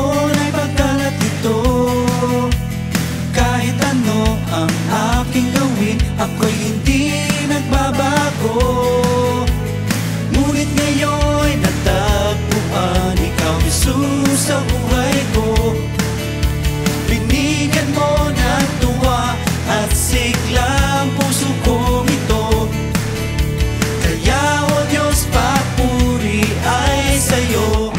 Panginoon ay pagkalat ito. Kahit ano ang aking gawin, ako'y hindi nagbabago. Ngunit ngayon'y natagpuan ikaw, Jesus, sa buhay ko. Binigyan mo ng tuwa at sigla ang puso kong ito. Kaya, O Diyos, papuri ay sa'yo.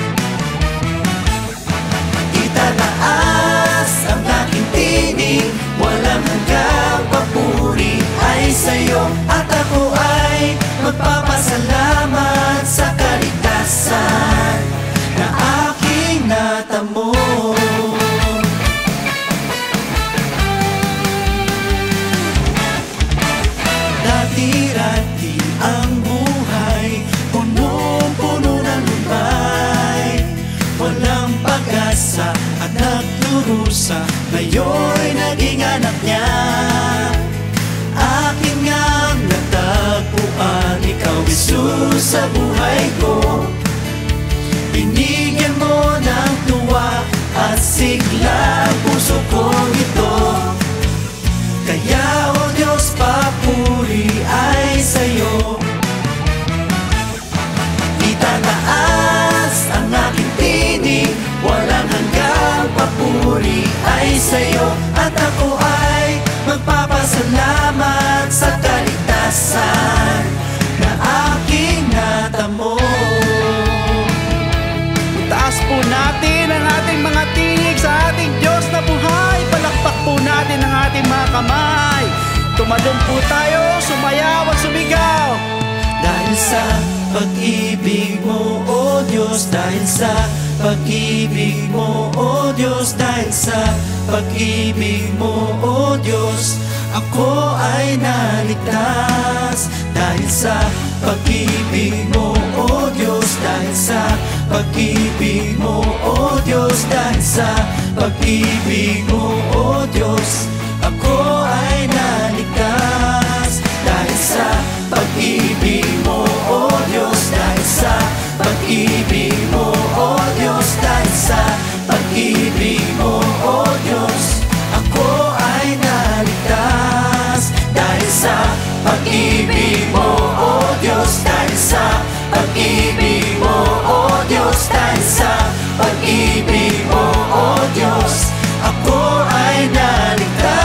Itataas ang aking tinig, walang hanggang papuri ay sa'yo. At ako ay magpapasalamat sa kaligtasan na aking natamo. Dati-rati ang buhay, punong-puno ng lumbay, walang pag-asa at nagdurusa. Ngayon'y naging anak niya. Akin ngang natagpuan ikaw, Jesus, sa buhay ko. Binigyan mo ng tuwa at sigla ang puso kong ito. Kaya, O Diyos, papuri ay sa'yo. Itataas ang aking tinig, walang hanggang papuri ay sa'yo. At ako ay magpapasalamat sa kaligtasan na aking natamo. Taas po natin ang ating mga tinig sa ating Diyos na buhay. Palakpak po natin ang ating mga kamay. Tumalon po tayo, sumayaw at sumigaw. Dahil sa pag-ibig mo, O Diyos, dahil sa pag-ibig mo, O Diyos, dahil sa pag-ibig mo, O Diyos, ako ay naligtas. Dahil sa pag-ibig mo, O Diyos, dahil sa pag-ibig mo, O Diyos, dahil sa pag-ibig mo, O Diyos, ako ay naligtas. Dahil sa pag-ibig mo, O Diyos, dahil sa pag-ibig mo, O Diyos, dahil sa pag-ibig mo, O Diyos, ako ay naligtas. Dahil sa pag-ibig mo, O Diyos, dahil sa pag-ibig mo, O Diyos, dahil sa pag-ibig mo, O Diyos, ako ay naligtas.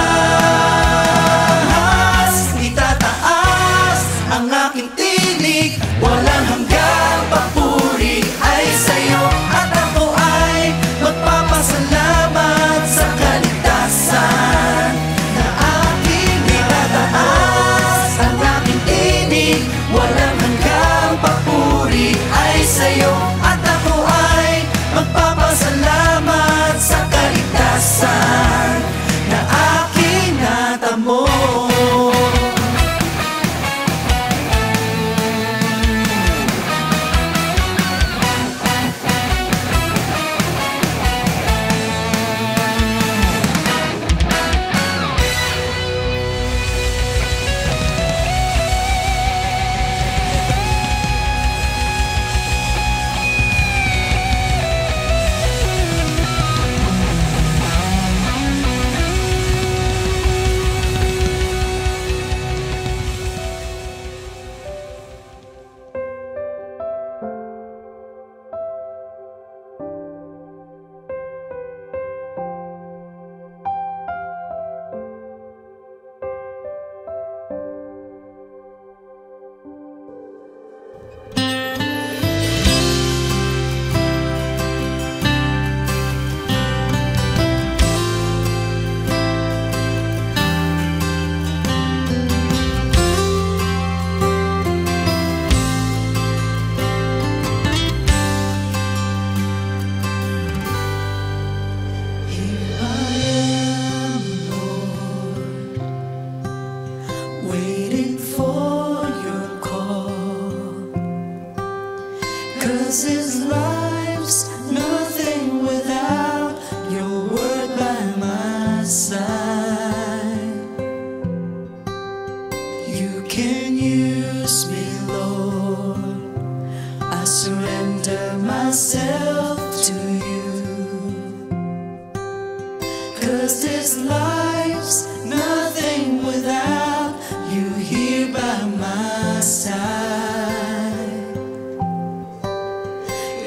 'cause this life's nothing without you here by my side.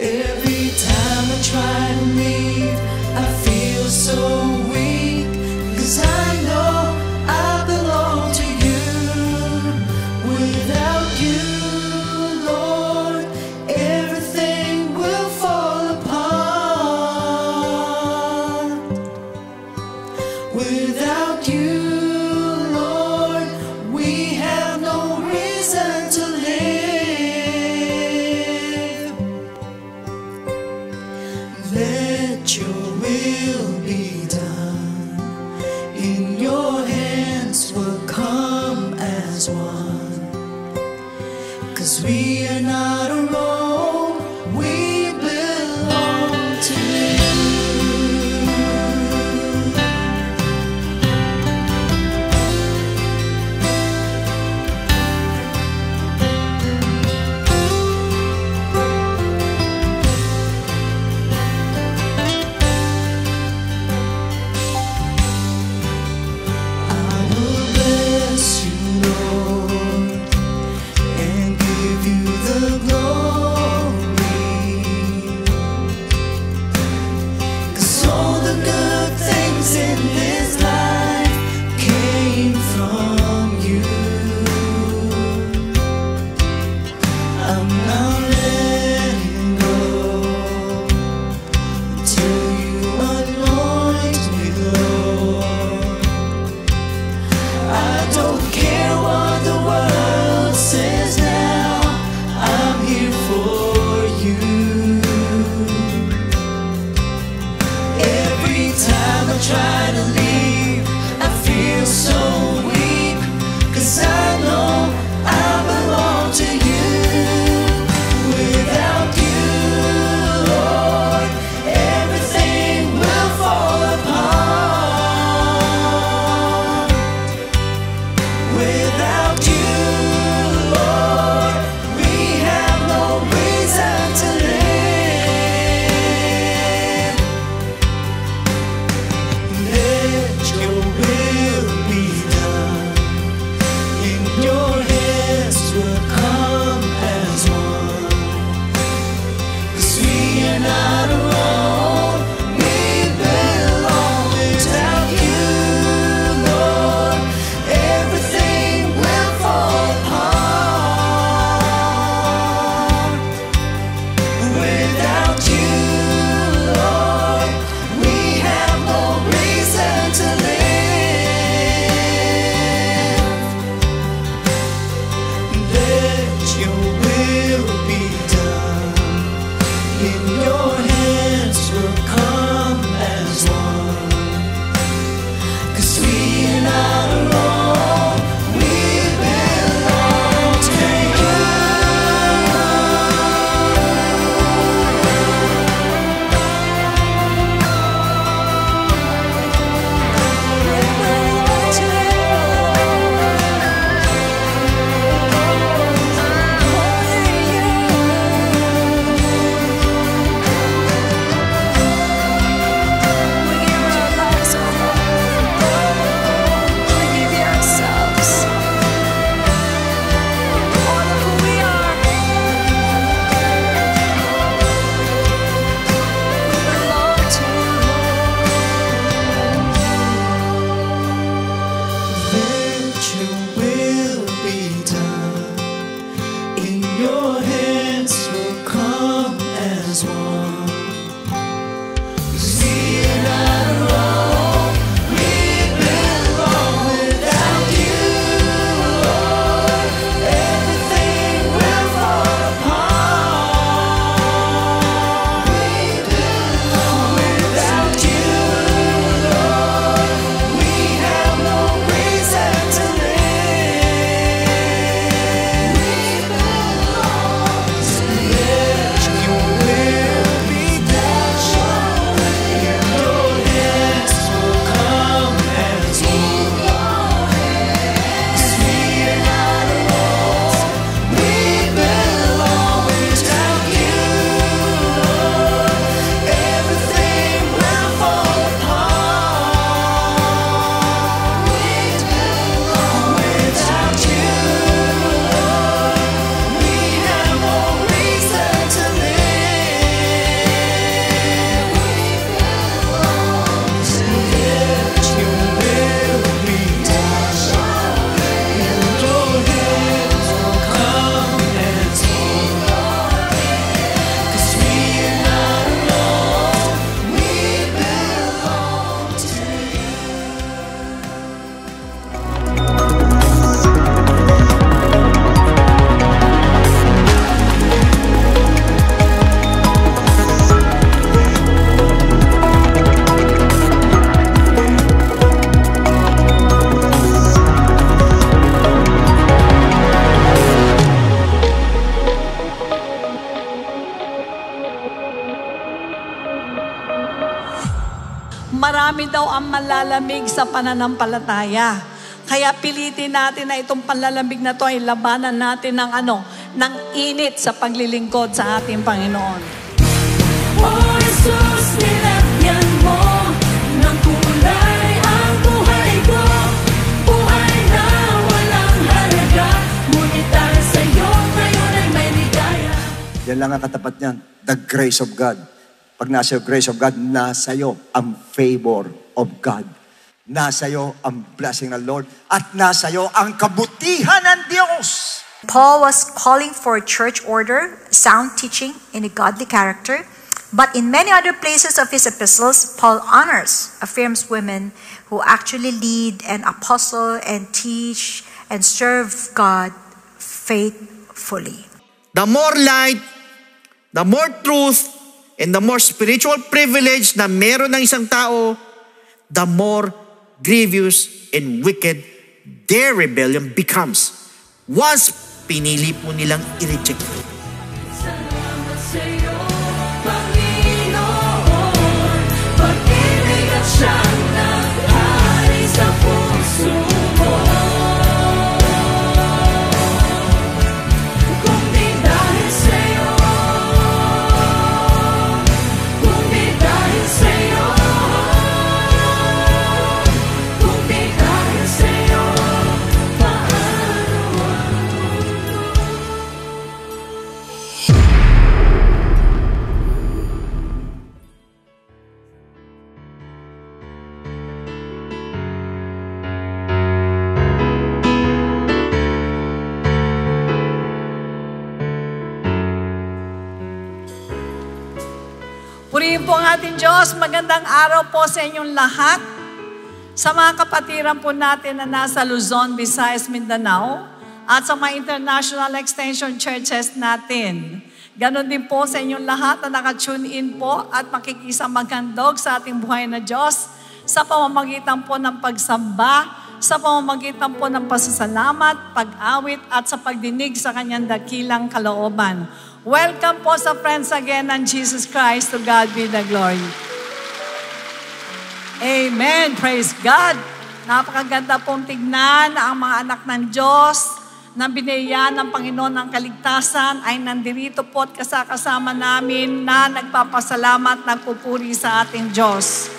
Every time I try to leave, I feel so weak, 'cause I know I belong to you. Without you, Lord, everything will fall apart. Without you, marami daw ang malalamig sa pananampalataya. Kaya pilitin natin na itong panlalamig na to ay labanan natin ng init sa paglilingkod sa ating Panginoon. Oh Jesus, nilagyan mo ng kulay ang buhay ko. Buhay na walang halaga, ngunit dahil sa'yo ngayon ay may ligaya. Yan lang ang katapat niyan, the grace of God. Pag nasa yung grace of God, nasa iyo ang favor of God. Nasa iyo ang blessing ng Lord. At nasa iyo ang kabutihan ng Diyos. Paul was calling for church order, sound teaching, and a godly character. But in many other places of his epistles, Paul affirms women who actually lead and apostle and teach and serve God faithfully. The more light, the more truth, and the more spiritual privilege na meron ng isang tao, the more grievous and wicked their rebellion becomes. Once pinili po nilang i-reject. Salamat sa'yo, Panginoon, pag-ibig at siyang naghari sa puso mo. Kung di dahil sa'yo, kung di dahil sa'yo, kung di dahil sa'yo, paano ang mundo? Purihin po ang ating Diyos. Magandang araw po sa inyong lahat. Sa mga kapatiran po natin na nasa Luzon, Visayas, Mindanao, at sa mga international extension churches natin. Ganon din po sa inyong lahat na nakatune in po at makikisang maghandog sa ating buhay na Diyos sa pamamagitan po ng pagsamba, sa pamamagitan po ng pasasalamat, pag-awit at sa pagdinig sa kanyang dakilang kalooban. Welcome po sa Friends Again ng Jesus Christ. To God be the glory. Amen. Praise God. Napakaganda pong tignan ang mga anak ng Diyos na binigyan ng Panginoon ng kaligtasan ay nandirito po at kasama namin na nagpapasalamat, nagpupuri sa ating Diyos.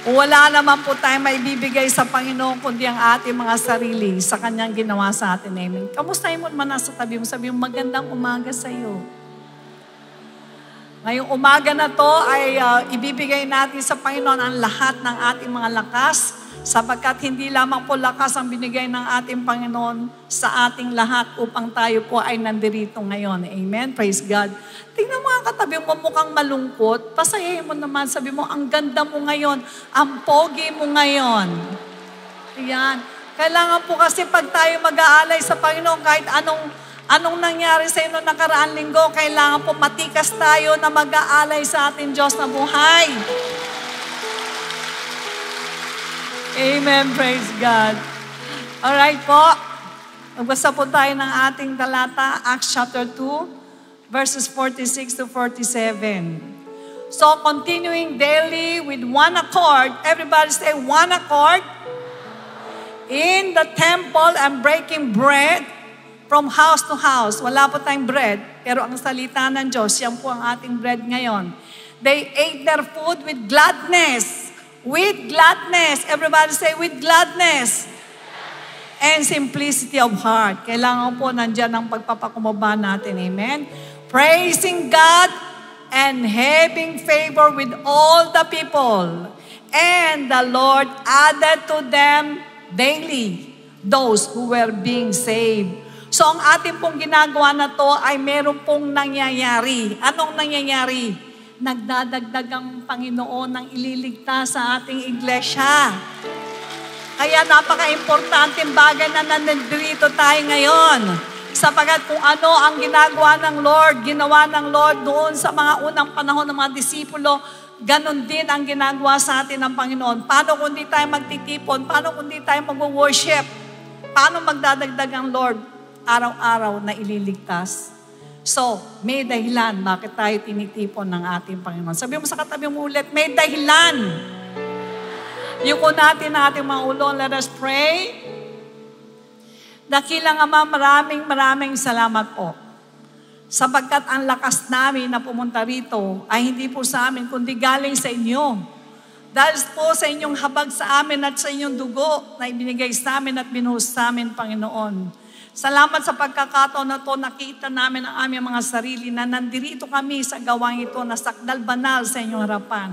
Wala naman po tayong maibibigay sa Panginoon kundi ang ating mga sarili sa Kanyang ginawa sa atin. Amen. Kamustahin mo naman nasa tabi mo, sabi mo, magandang umaga sa iyo. Ngayong umaga na to ay ibibigay natin sa Panginoon ang lahat ng ating mga lakas sapagkat hindi lamang po lakas ang binigay ng ating Panginoon sa ating lahat upang tayo po ay nandirito ngayon. Amen. Praise God. Tingnan mo ang katabi mo, mukhang malungkot. Pasayahin mo naman. Sabi mo, ang ganda mo ngayon. Ang pogi mo ngayon. Ayan. Kailangan po kasi pag tayo mag-aalay sa Panginoon, kahit anong nangyari sa inyo nakaraang linggo, kailangan po matikas tayo na mag-aalay sa ating Diyos na buhay. Amen. Praise God. Alright po. Magbasa po tayo ng ating talata, Acts chapter 2, verses 46 to 47. So, continuing daily with one accord, everybody say one accord, in the temple and breaking bread from house to house. Wala po tayong bread, pero ang salita ng Diyos, yan po ang ating bread ngayon. They ate their food with gladness. With gladness. Everybody say, with gladness. And simplicity of heart. Kailangan po nandyan ang pagpapakumbaba natin. Amen? Praising God and having favor with all the people. And the Lord added to them daily those who were being saved. So ang ating pong ginagawa na to ay meron pong nangyayari. Anong nangyayari? Nagdadagdag ang Panginoon ng ililigtas sa ating iglesia. Kaya napaka-importanteng bagay na nandito tayo ngayon. Sapagat kung ano ang ginagawa ng Lord, ginawa ng Lord doon sa mga unang panahon ng mga disipulo, ganon din ang ginagawa sa atin ng Panginoon. Paano kung di tayo magtitipon? Paano kung di tayo mag-worship? Paano magdadagdag ang Lord araw-araw na ililigtas? So, may dahilan bakit tayo tinitipon ng ating Panginoon. Sabi mo sa katabi mo ulit, may dahilan. Yuko natin ang ating mga ulo. Let us pray. Dakilang Ama, maraming salamat po. Sapagkat ang lakas namin na pumunta rito ay hindi po sa amin, kundi galing sa inyo. Dahil po sa inyong habag sa amin at sa inyong dugo na ibinigay sa amin at binuhos sa amin, Panginoon. Salamat sa pagkakataon na to, nakita namin ang aming mga sarili na nandirito kami sa gawang ito na sakdal banal sa inyong harapan.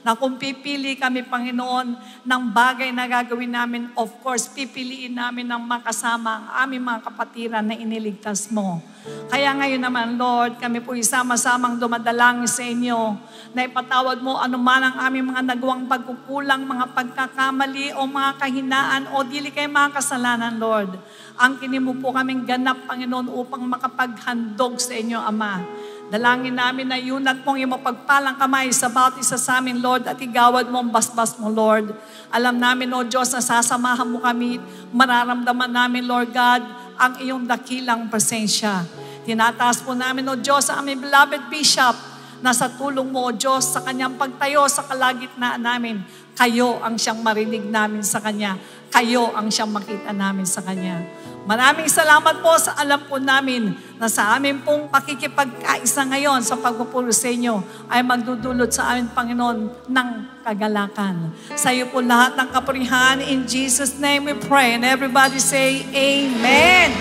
Na kung pipili kami, Panginoon, ng bagay na gagawin namin, of course, pipiliin namin ng makasama ang aming mga kapatiran na iniligtas mo. Kaya ngayon naman, Lord, kami po isama-samang dumadalangin sa inyo na ipatawad mo anuman ang aming mga nagawang pagkukulang, mga pagkakamali o mga kahinaan o dili kay mga kasalanan, Lord. Ang mo po kaming ganap, Panginoon, upang makapaghandog sa inyo, Ama. Dalangin namin na yun at mong imapagpalang kamay sa bawat isa sa amin, Lord, at igawad mo ang basbas mo, Lord. Alam namin, O Diyos, na sasamahan mo kami, mararamdaman namin, Lord God, ang iyong dakilang presensya. Tinataas po namin, O Diyos, ang aming beloved Bishop, na sa tulong mo, O Diyos, sa kanyang pagtayo sa kalagitnaan namin, kayo ang siyang marinig namin sa kanya. Kayo ang siyang makita namin sa kanya. Maraming salamat po sa alam po namin na sa amin pong pakikipagkaisa ngayon sa pagpupulong sa inyo ay magdudulot sa amin, Panginoon, ng kagalakan. Sa iyo po lahat ng kapurihan. In Jesus' name we pray. And everybody say, Amen.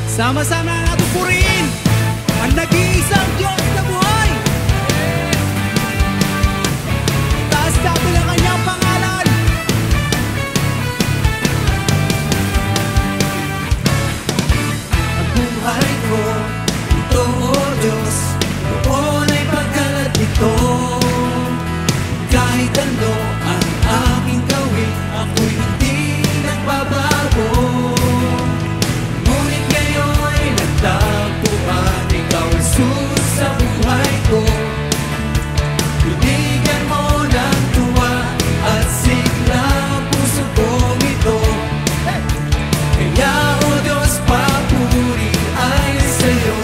Sama-sama natin purihin ang nag-iisang Diyos na buhay. Taas natin ang kanyang pangalan. Buhay ko, ito o Diyos, noon ay pagkalat nito. Kahit ano ang aking gawin, ako'y hindi nagbabago. Ngunit ngayon'y nagtagpuan, ikaw Jesus sa buhay ko. Binigyan mo ng tuwa at sigla puso kong ito. Kaya o Diyos, papuri ay sa'yo.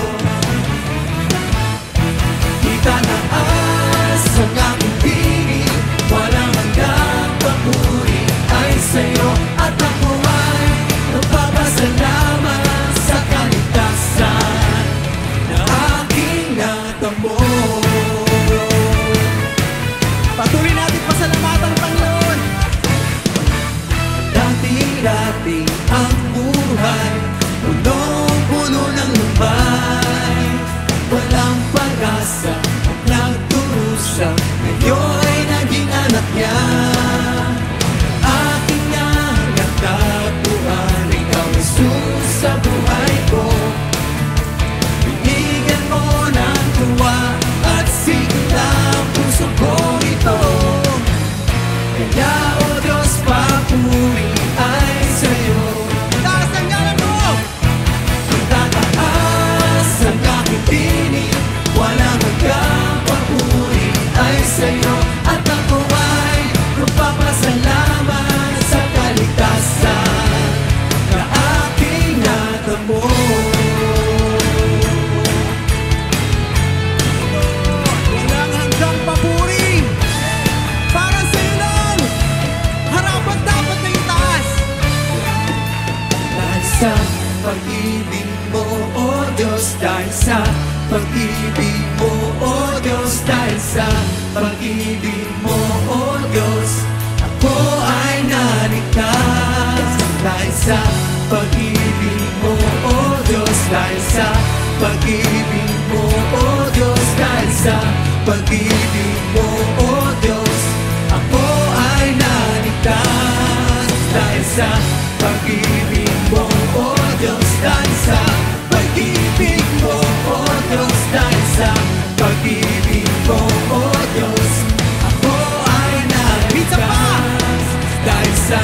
Itataas ang aking piling, walang hanggang papuri ay sa'yo. At ako ay nagpapasalamat sa kaligtasan na aking natamo. Patuloy natin pasalamatan, Panginoon. Dati-dati ang buhay, punong-puno ng lumbay. Walang pag-asa at nagturusa, ngayon'y naging anak niya. Aking nagtagpuan, ikaw Jesus sa buhay ko. Binigyan mo ng tuwa at sigla puso ko ito. Kaya o Diyos, papuri ay sa'yo. Taas ang ngalan mo. Itataas ang aking tinig, walang hanggang papuri ay sa'yo. At ako ay magpapasalamat sa kaligtasan na aking natamo. Walang hanggang papuri. Para sa iyo lang. Harapan dapat na itaas. Dahil sa pag-ibig mo, O Diyos, dahil sa pag-ibig mo, O Diyos, dahil sa pag-ibig mo, O Diyos, ako ay naligtas. Dahil sa pag-ibig mo, O Diyos, dahil sa pag-ibig mo, O Diyos, dahil sa pag-ibig mo, O Diyos, ako ay naligtas. Dahil sa pag-ibig mo, O Diyos, dahil sa pag-ibig mo, O Diyos, dahil sa pag-ibig mo, O Diyos, ako ay naligtas. Dahil sa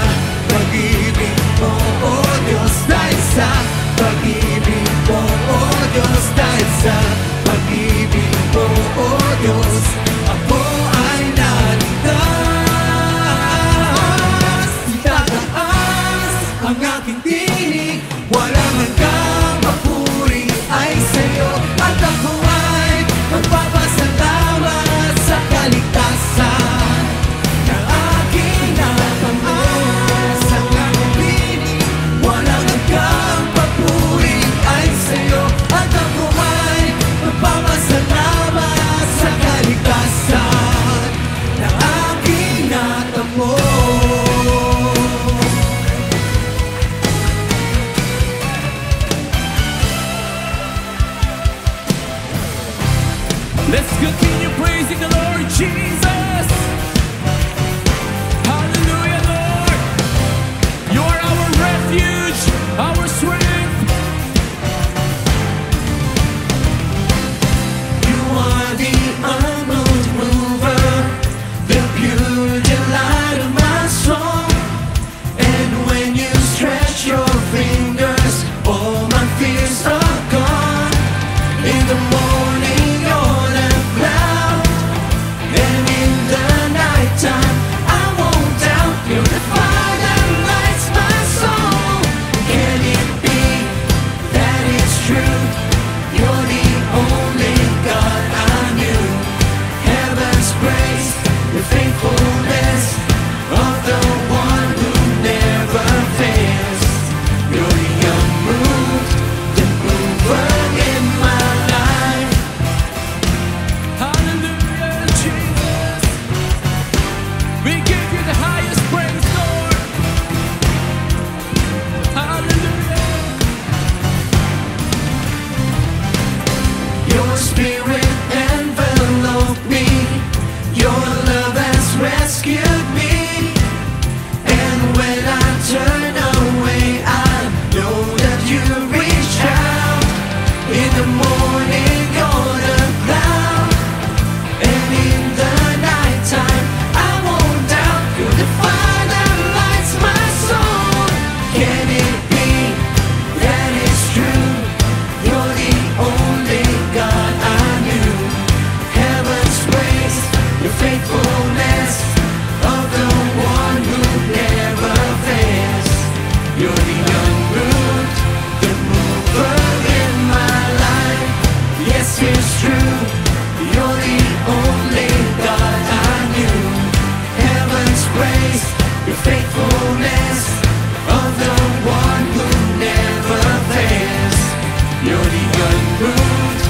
pag-ibig mo, O Diyos, dahil sa pag-ibig mo, O Diyos, dahil sa pag-ibig mo, O Diyos, ako ay naligtas. Itataas Let's continue praising the Lord Jesus. Hallelujah, Lord. You are our refuge, our strength. You are the unmoved mover, the pure delight of my soul. And when you stretch your fingers, all my fears are gone. In the morning you're the cloud, and in the nighttime I won't doubt. You're the fire that lights my soul. Can it be that it's true? You're the only God I knew. Heaven's grace, the faithfulness of the one who never fails. You're the unmoved, the mover in my life. Hallelujah, Jesus. We give you the highest praise, Lord. Hallelujah. Your spirit enveloped me. Your love has rescued me. And when I turn away, I know that you reach out. In the morning, you're the cloud. And in the nighttime, I won't doubt. You're the fire that lights my soul. Can it be that it's true? You're the only God I knew. Heaven's grace, your faithfulness of the one who never fails. You're the unmoved, the mover in my life. Yes, it's true. You're the only God I knew. Heaven's grace, your faithfulness of the one who never fails. You're the unmoved,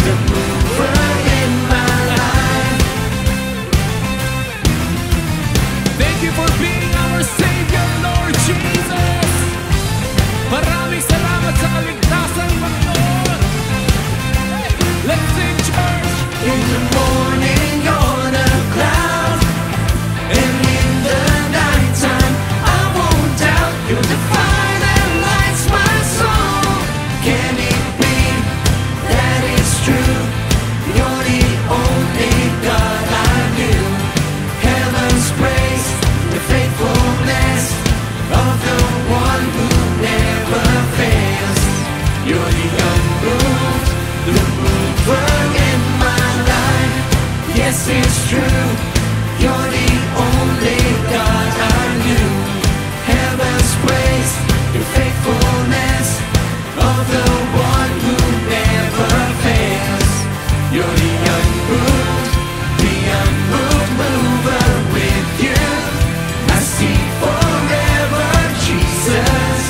the mover in my life. Thank you for being our Savior, Lord Jesus. Maraming salamat sa kaligtasan, Panginoon. Let's sing, church. In the morning, you're the cloud. And in the nighttime, I won't doubt. You're the fire that lights my soul. Can it be that it's true? You're the only God I knew. Heaven's grace, the faithfulness of the one who never fails. You're the unmoved, the mover in my life. Yes, it's true. You're the only God I knew. Heaven's grace, your faithfulness of the one who never fails. You're the unmoved mover with you. I see forever, Jesus,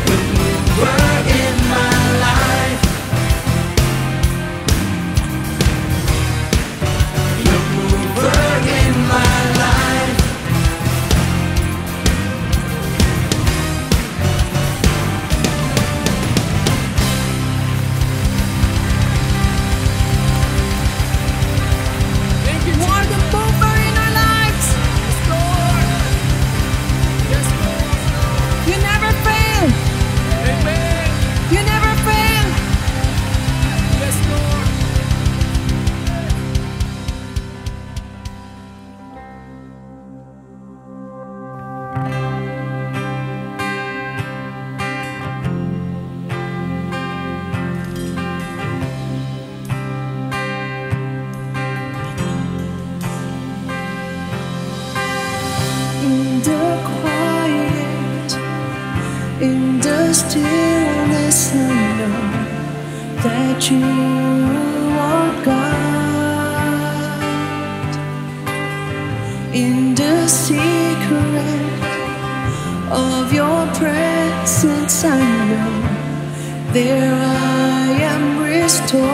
the mover in my life. The mover in my life. Thank you, You are the mover in our lives. Jesus, Lord. Yes, Lord. You never fail. Amen. You never fail. Yes, Lord. In the quiet, in the stillness, I know that you are God. In the secret of your presence, I know there I am restored.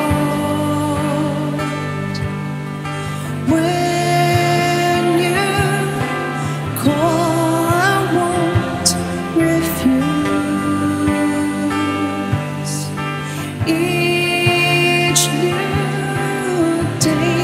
When you call, I won't refuse. Each new day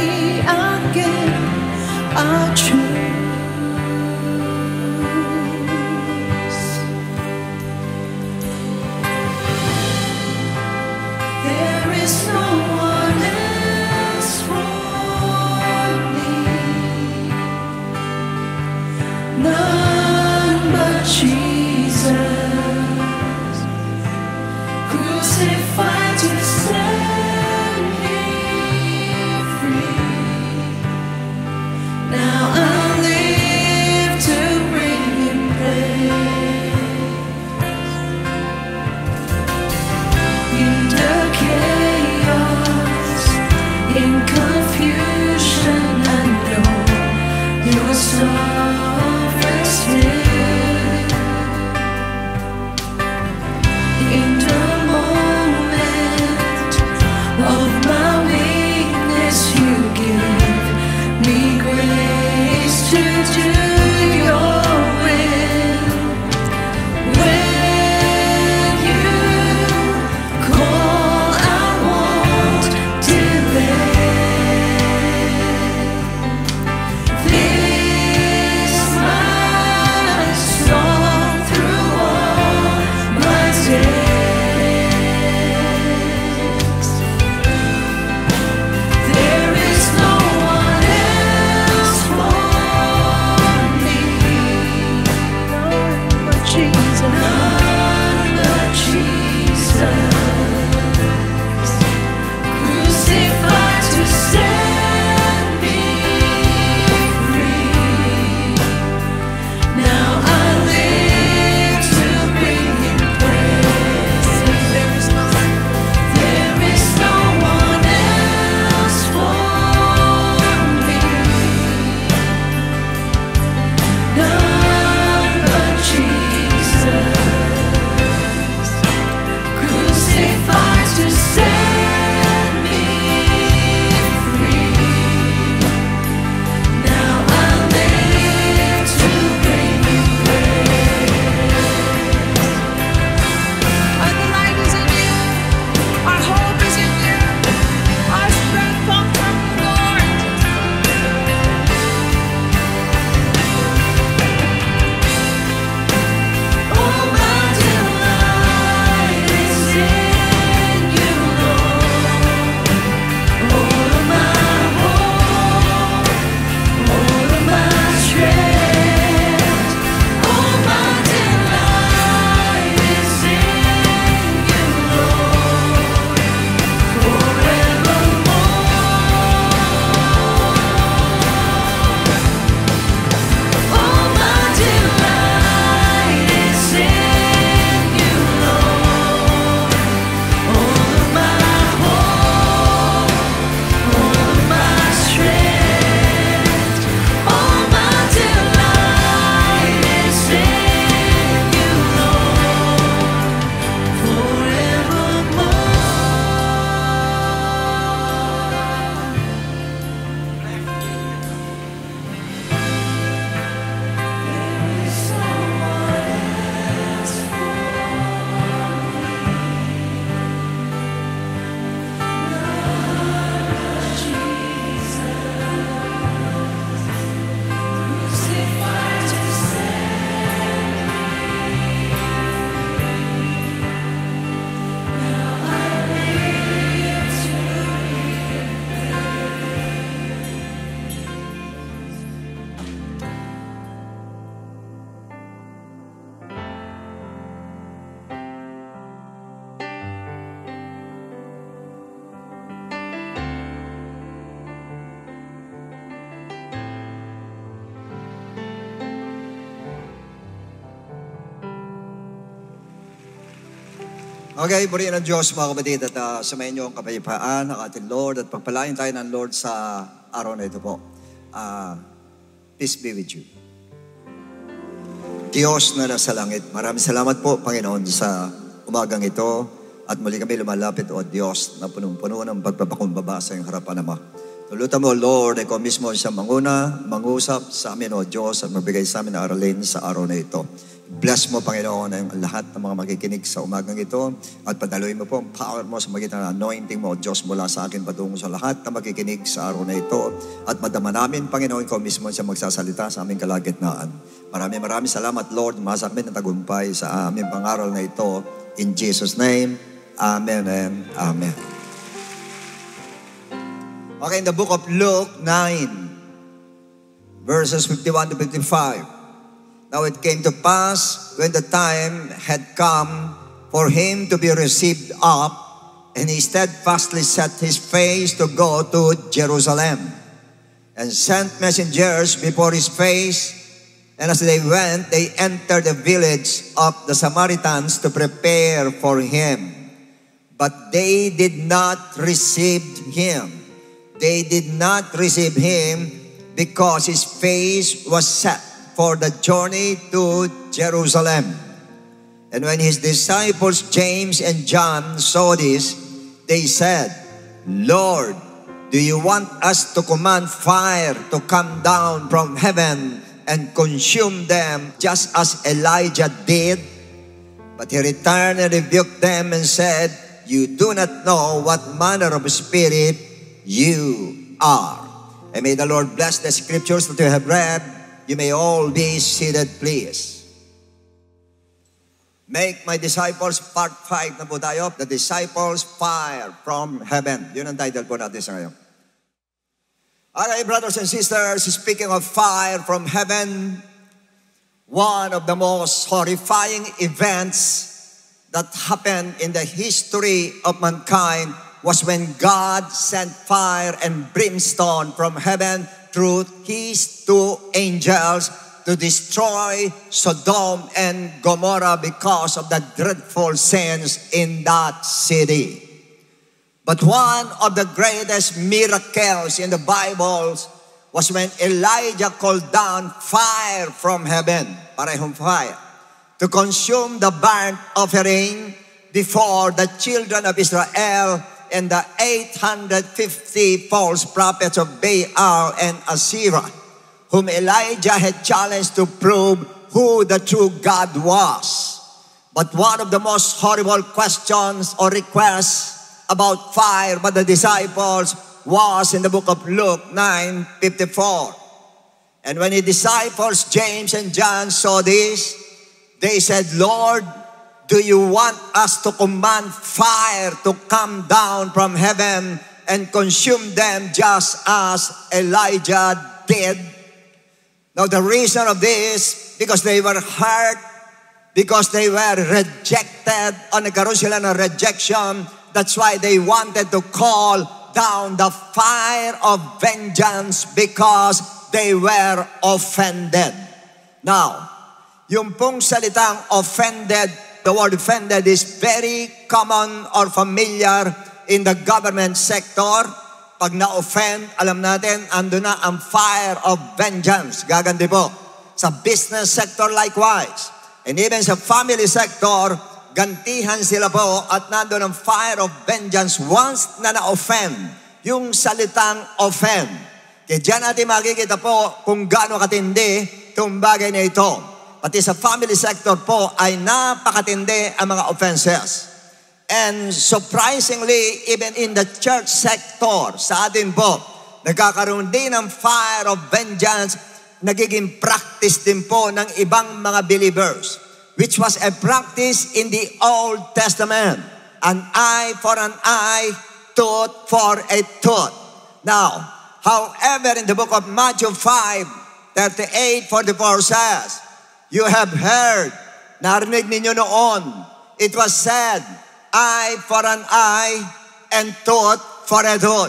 Okay, purihin ng Diyos mga kapatid at samayin niyo ang kapayapaan ng ating Lord at pagpalain tayo ng Lord sa araw na ito po. Peace be with you. Diyos na nasa langit, maraming salamat po Panginoon sa umagang ito at muli kami lumalapit o Diyos na punong-puno ng pagpapakumbaba sa iyong harapan Ama. Tulutan mo Lord, ikaw mismo siya mangusap sa amin o Diyos at magbigay sa amin na aralin sa araw na ito. Bless mo, Panginoon, ang lahat ng mga makikinig sa umagang ito at padaluin mo po ang power mo sa magitan ng anointing mo, Diyos, mula sa akin patungo sa lahat na makikinig sa araw na ito at madama namin, Panginoon, ikaw mismo siya magsasalita sa aming kalagitnaan. Maraming salamat, Lord. Masa kami ng tagumpay sa aming pangaral na ito. In Jesus' name, Amen and Amen. Okay, in the book of Luke 9, verses 51 to 55. Now it came to pass when the time had come for him to be received up, and he steadfastly set his face to go to Jerusalem, and sent messengers before his face. And as they went, they entered the village of the Samaritans to prepare for him. But they did not receive him. They did not receive him because his face was set for the journey to Jerusalem. And when his disciples James and John saw this, they said, Lord, do you want us to command fire to come down from heaven and consume them just as Elijah did? But he returned and rebuked them and said, you do not know what manner of spirit you are. And may the Lord bless the scriptures that you have read. You may all be seated, please. Make my disciples, part 5 na po tayo. The disciples fire from heaven. Yun ang title po natin sa ngayon. Alright, brothers and sisters, speaking of fire from heaven, one of the most horrifying events that happened in the history of mankind was when God sent fire and brimstone from heaven through his 2 angels to destroy Sodom and Gomorrah because of the dreadful sins in that city. But one of the greatest miracles in the Bible was when Elijah called down fire from heaven, parehong fire, to consume the burnt offering before the children of Israel and the 850 false prophets of Baal and Asherah, whom Elijah had challenged to prove who the true God was. But one of the most horrible questions or requests about fire by the disciples was in the book of Luke 9:54. And when the disciples James and John saw this, they said, Lord, do you want us to command fire to come down from heaven and consume them just as Elijah did? Now the reason of this, because they were hurt, because they were rejected, o nagkaroon sila ng rejection, that's why they wanted to call down the fire of vengeance because they were offended. Now, yung pong salitang offended, the word offended is very common or familiar in the government sector. Pag na-offend, alam natin, ando na ang fire of vengeance. Gaganti po. Sa business sector likewise. And even sa family sector, gantihan sila po at nando ng fire of vengeance once na na-offend. Yung salitang offend. Kaya dyan natin makikita po kung gaano katindi itong bagay na ito. Pati sa family sector po ay napakatindi ang mga offenses. And surprisingly, even in the church sector, sa atin po, nagkakaroon din ng fire of vengeance, nagiging practice din po ng ibang mga believers, which was a practice in the Old Testament. An eye for an eye, tooth for a tooth. Now, however, in the book of Matthew 5:38-44 says, you have heard, narinig ninyo noon, it was said, eye for an eye and tooth for a tooth.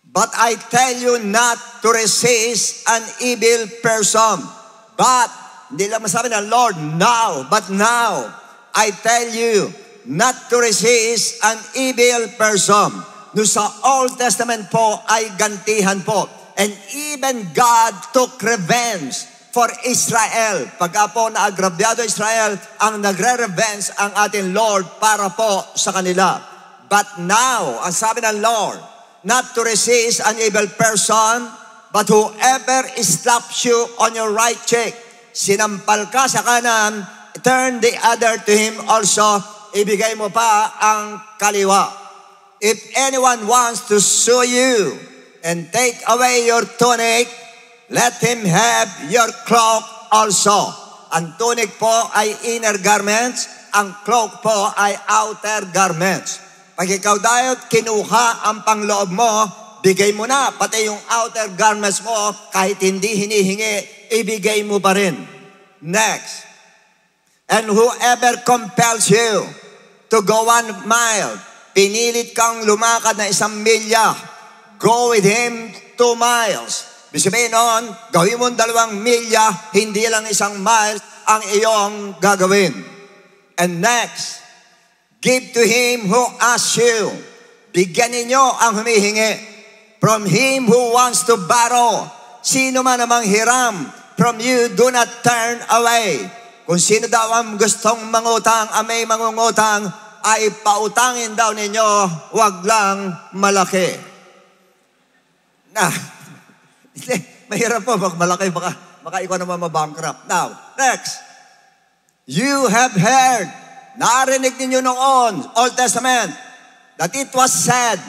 But I tell you not to resist an evil person. But, hindi lang masabi ng Lord, now, but now, I tell you not to resist an evil person. No sa Old Testament po ay gantihan po. And even God took revenge for Israel. Pagka po naagrabyado Israel, ang nagre-revenge ang ating Lord para po sa kanila. But now, ang sabi ng Lord, not to resist an evil person, but whoever slaps you on your right cheek, sinampal ka sa kanan, turn the other to him also, ibigay mo pa ang kaliwa. If anyone wants to sue you and take away your tunic, let him have your cloak also. Ang tunic po ay inner garments, ang cloak po ay outer garments. Pag ikaw dahil kinuha ang pangloob mo, bigay mo na, pati yung outer garments mo, kahit hindi hinihingi, ibigay mo pa rin. Next. And whoever compels you to go 1 mile, pinilit kang lumakad na 1 milya, go with him 2 miles. Sabihin noon, gawin mo 2 milya, hindi lang 1 mile ang iyong gagawin. And next, give to him who asks you. Bigyan ninyo ang humihingi. From him who wants to borrow. Sino man namang hiram, from you do not turn away. Kung sino daw ang gustong mangutang, ang may mangungutang, ay pautangin daw ninyo, wag lang malaki. Hindi, mahirap po, malaki, baka ikaw naman mabankrupt. Now, next. You have heard, narinig ninyo noon, Old Testament, that it was said,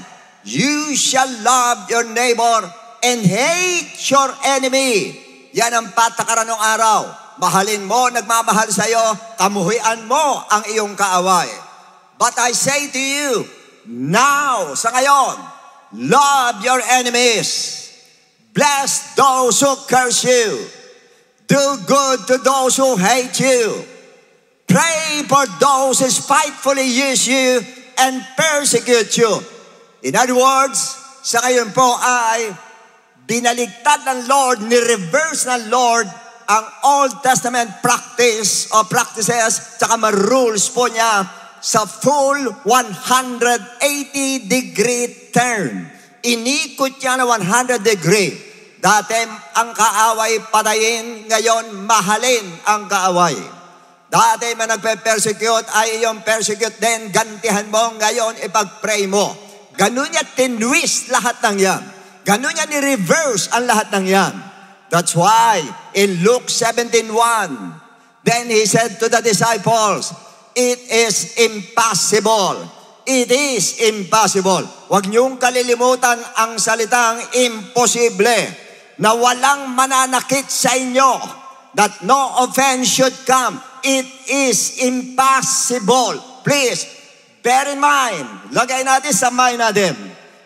you shall love your neighbor and hate your enemy. Yan ang patakaran ng araw. Mahalin mo, nagmamahal sa iyo, kamuhian mo ang iyong kaaway. But I say to you, now, sa ngayon, love your enemies. Bless those who curse you. Do good to those who hate you. Pray for those who spitefully use you and persecute you. In other words, sa ngayon po ay binaligtad ng Lord, ni-reverse ng Lord ang Old Testament practice o practices tsaka rules po niya sa full 180-degree turn. Inikot niya na 100 degree. Dati ang kaaway patayin, ngayon mahalin ang kaaway. Dati man nagpe-persecute ay iyong persecute din, gantihan mo, ngayon ipag-pray mo. Ganun niya tinwist lahat ng yan. Ganun niya ni-reverse ang lahat ng yan. That's why in Luke 17:1, then he said to the disciples, it is impossible. It is impossible. Huwag niyong kalilimutan ang salitang imposible, na walang mananakit sa inyo, that no offense should come. It is impossible. Please, bear in mind, lagay natin sa mind natin,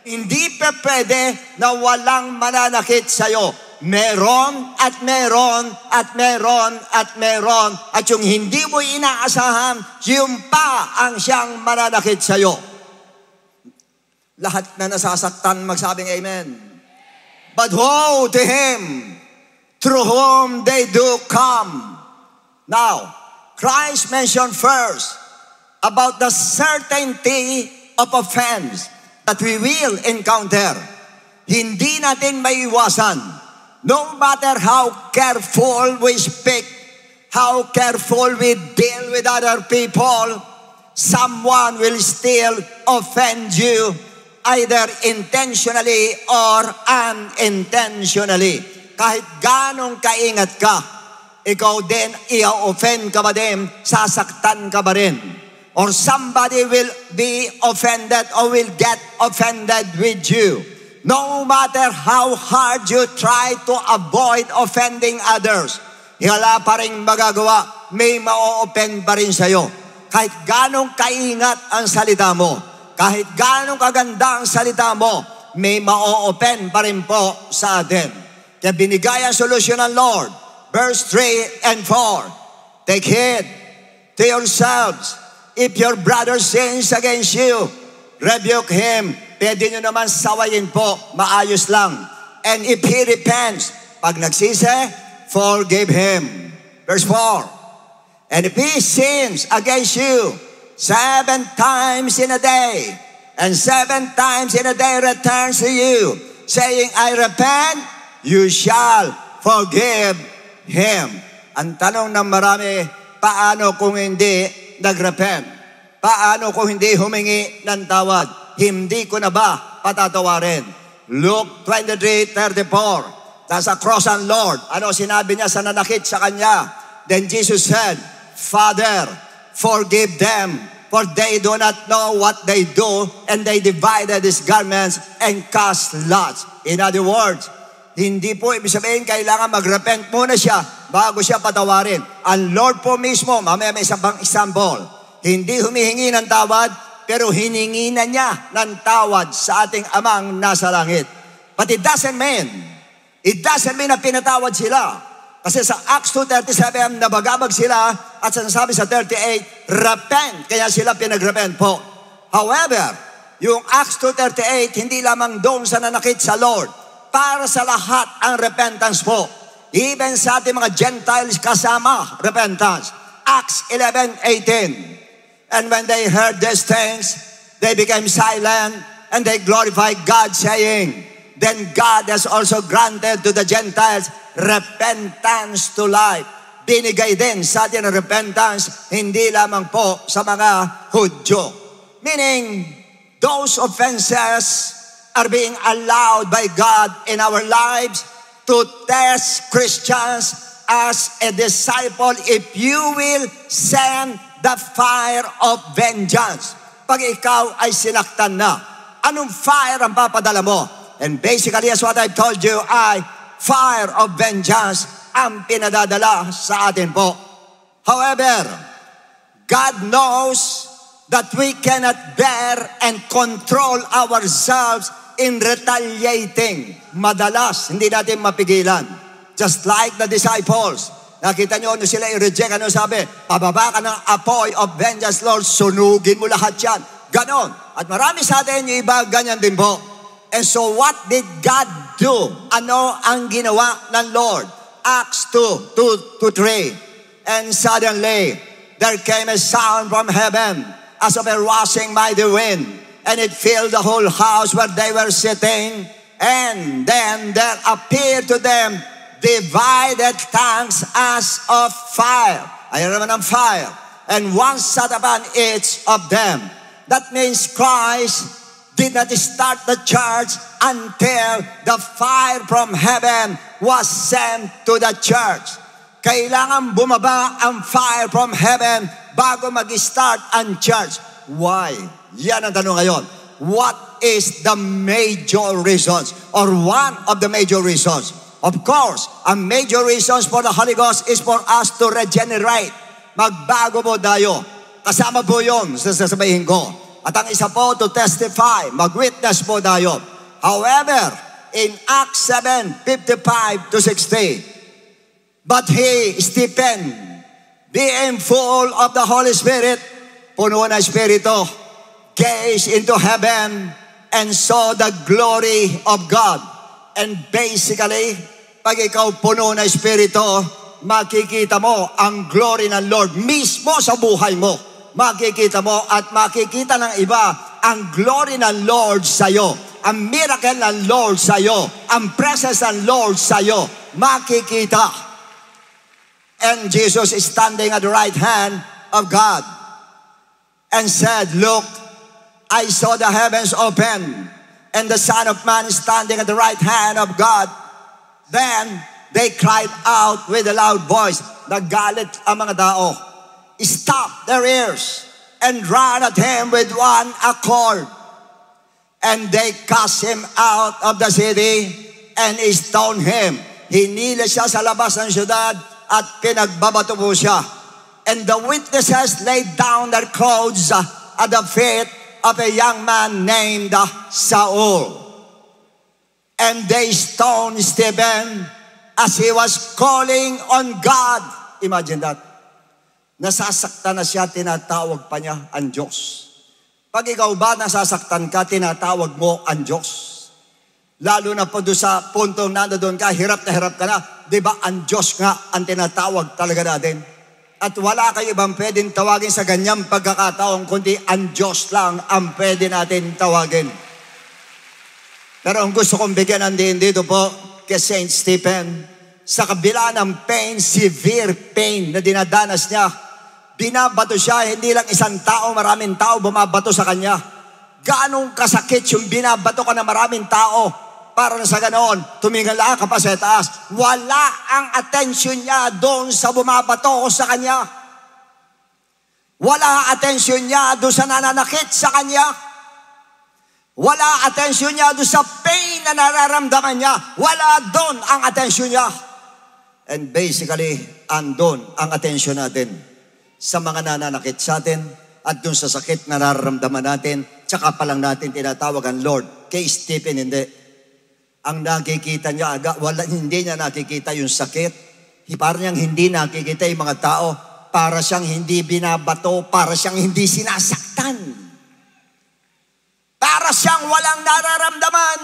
hindi pa pwede na walang mananakit sa iyo. Meron at meron at meron at meron. At yung hindi mo inaasahan, yung pa ang siyang mananakit sa iyo. Lahat na nasasaktan, magsabing amen. But woe to him through whom they do come. Now, Christ mentioned first about the certainty of offense that we will encounter. Hindi natin maiwasan. No matter how careful we speak, how careful we deal with other people, someone will still offend you, either intentionally or unintentionally. Kahit ganong kaingat ka, ikaw din, i-offend ka ba din, sasaktan ka ba rin? Or somebody will be offended or will get offended with you. No matter how hard you try to avoid offending others, wala pa rin magagawa, may ma-offend pa rin sa'yo. Kahit ganong kaingat ang salita mo, kahit ganong kaganda ang salita mo, may ma-offend pa rin po sa atin. Kaya binigay ang solusyon ng Lord. Verse 3 and 4, take heed to yourselves. If your brother sins against you, rebuke him. Pwede nyo naman sawayin po, maayos lang. And if he repents, pag nagsisi, forgive him. Verse 4, and if he sins against you 7 times in a day, and 7 times in a day returns to you, saying, I repent, you shall forgive him. Ang tanong ng marami, paano kung hindi nagrepent? Paano kung hindi humingi ng tawad? Hindi ko na ba patatawarin? Luke 23:34, nasa cross ang Lord. Ano sinabi niya sa nanakit sa kanya? Then Jesus said, Father, forgive them, for they do not know what they do. And they divided his garments and cast lots. In other words, hindi po ibig sabihin kailangan mag-repent muna siya bago siya patawarin. Ang Lord po mismo, mamaya may isang example, hindi humihingi ng tawad, pero hiningi na niya ng tawad sa ating amang nasa langit. But it doesn't mean na pinatawad sila. Kasi sa Acts 2:37, nabagabag sila at sinasabi sa 38, repent, kaya sila pinag-repent po. However, yung Acts 2:38, hindi lamang doon sa nanakit sa Lord. Para sa lahat ang repentance po. Even sa ating mga Gentiles kasama repentance. Acts 11:18. And when they heard these things, they became silent and they glorified God, saying, then God has also granted to the Gentiles repentance to life. Binigay din sa atin ang repentance, hindi lamang po sa mga Hudyo. Meaning, those offenses are being allowed by God in our lives to test Christians as a disciple if you will send the fire of vengeance. Pag ikaw ay sinaktan na, anong fire ang papadala mo? And basically, as what I've told you, ay fire of vengeance ang pinadadala sa atin po. However, God knows that we cannot bear and control ourselves in retaliating. Madalas, hindi natin mapigilan. Just like the disciples. Nakita nyo, ano sila i-reject, ano sabi? Pababa ka ng apoy of vengeance, Lord, sunugin mo lahat yan. Ganon. At marami sa atin, yung iba, ganyan din po. And so what did God do? Ano ang ginawa ng Lord? Acts 2:3. And suddenly, there came a sound from heaven as of a rushing mighty wind, and it filled the whole house where they were sitting. And then there appeared to them divided tongues as of fire. Ayan naman ang fire. And one sat upon each of them. That means Christ did not start the church until the fire from heaven was sent to the church. Kailangan bumaba ang fire from heaven bago mag-start ang church. Why? Yan ang tanong ngayon. What is the major reasons or one of the major reasons? Of course, a major reasons for the Holy Ghost is for us to regenerate. Magbago po tayo. Kasama po yun sa sasabihin ko. At ang isa po, to testify, mag-witness po tayo. However, in Acts 7:55-60, but he, Stephen, being full of the Holy Spirit, puno ng Espiritu, gazed into heaven and saw the glory of God. And basically, pag ikaw puno ng Espiritu, makikita mo ang glory ng Lord mismo sa buhay mo. Makikita mo at makikita ng iba ang glory ng Lord sa iyo, ang miracle ng Lord sa iyo, ang presence ng Lord sa iyo, makikita. And Jesus is standing at the right hand of God and said, look, I saw the heavens open and the Son of Man is standing at the right hand of God. Then they cried out with a loud voice. Nagalit ang mga tao. Stop their ears and ran at him with one accord. And they cast him out of the city and stoned him. Hinila siya sa labas ng syudad at pinagbabato po siya. And the witnesses laid down their clothes at the feet of a young man named Saul. And they stoned Stephen as he was calling on God. Imagine that. Nasasaktan na siya, tinatawag pa niya ang Diyos. Pag ikaw ba nasasaktan ka, tinatawag mo ang Diyos. Lalo na po doon sa puntong nandoon ka, hirap na ka na. Di ba ang Diyos nga ang tinatawag talaga natin? At wala kayo ibang pwedeng tawagin sa ganyang pagkakataon, kundi ang Diyos lang ang pwede natin tawagin. Pero ang gusto kong bigyan ng diin dito po kay Saint Stephen, sa kabila ng pain, severe pain na dinadanas niya, binabato siya, hindi lang isang tao, maraming tao bumabato sa kanya. Gaanong kasakit yung binabato ka na maraming tao, para na sa ganoon, tumingala ka pa sa taas. Wala ang attention niya doon sa bumabato sa kanya. Wala ang attention niya doon sa nananakit sa kanya. Wala atensyon niya doon sa pain na nararamdaman niya. Wala doon ang atensyon niya. And basically, andon ang atensyon natin sa mga nananakit sa atin at doon sa sakit na nararamdaman natin. Tsaka pa lang natin tinatawag ang Lord. Kay Stephen, hindi. Ang nakikita niya, hindi niya nakikita yung sakit. Parang niyang hindi nakikita yung mga tao. Para siyang hindi binabato. Para siyang hindi sinasaktan. Para siyang walang nararamdaman.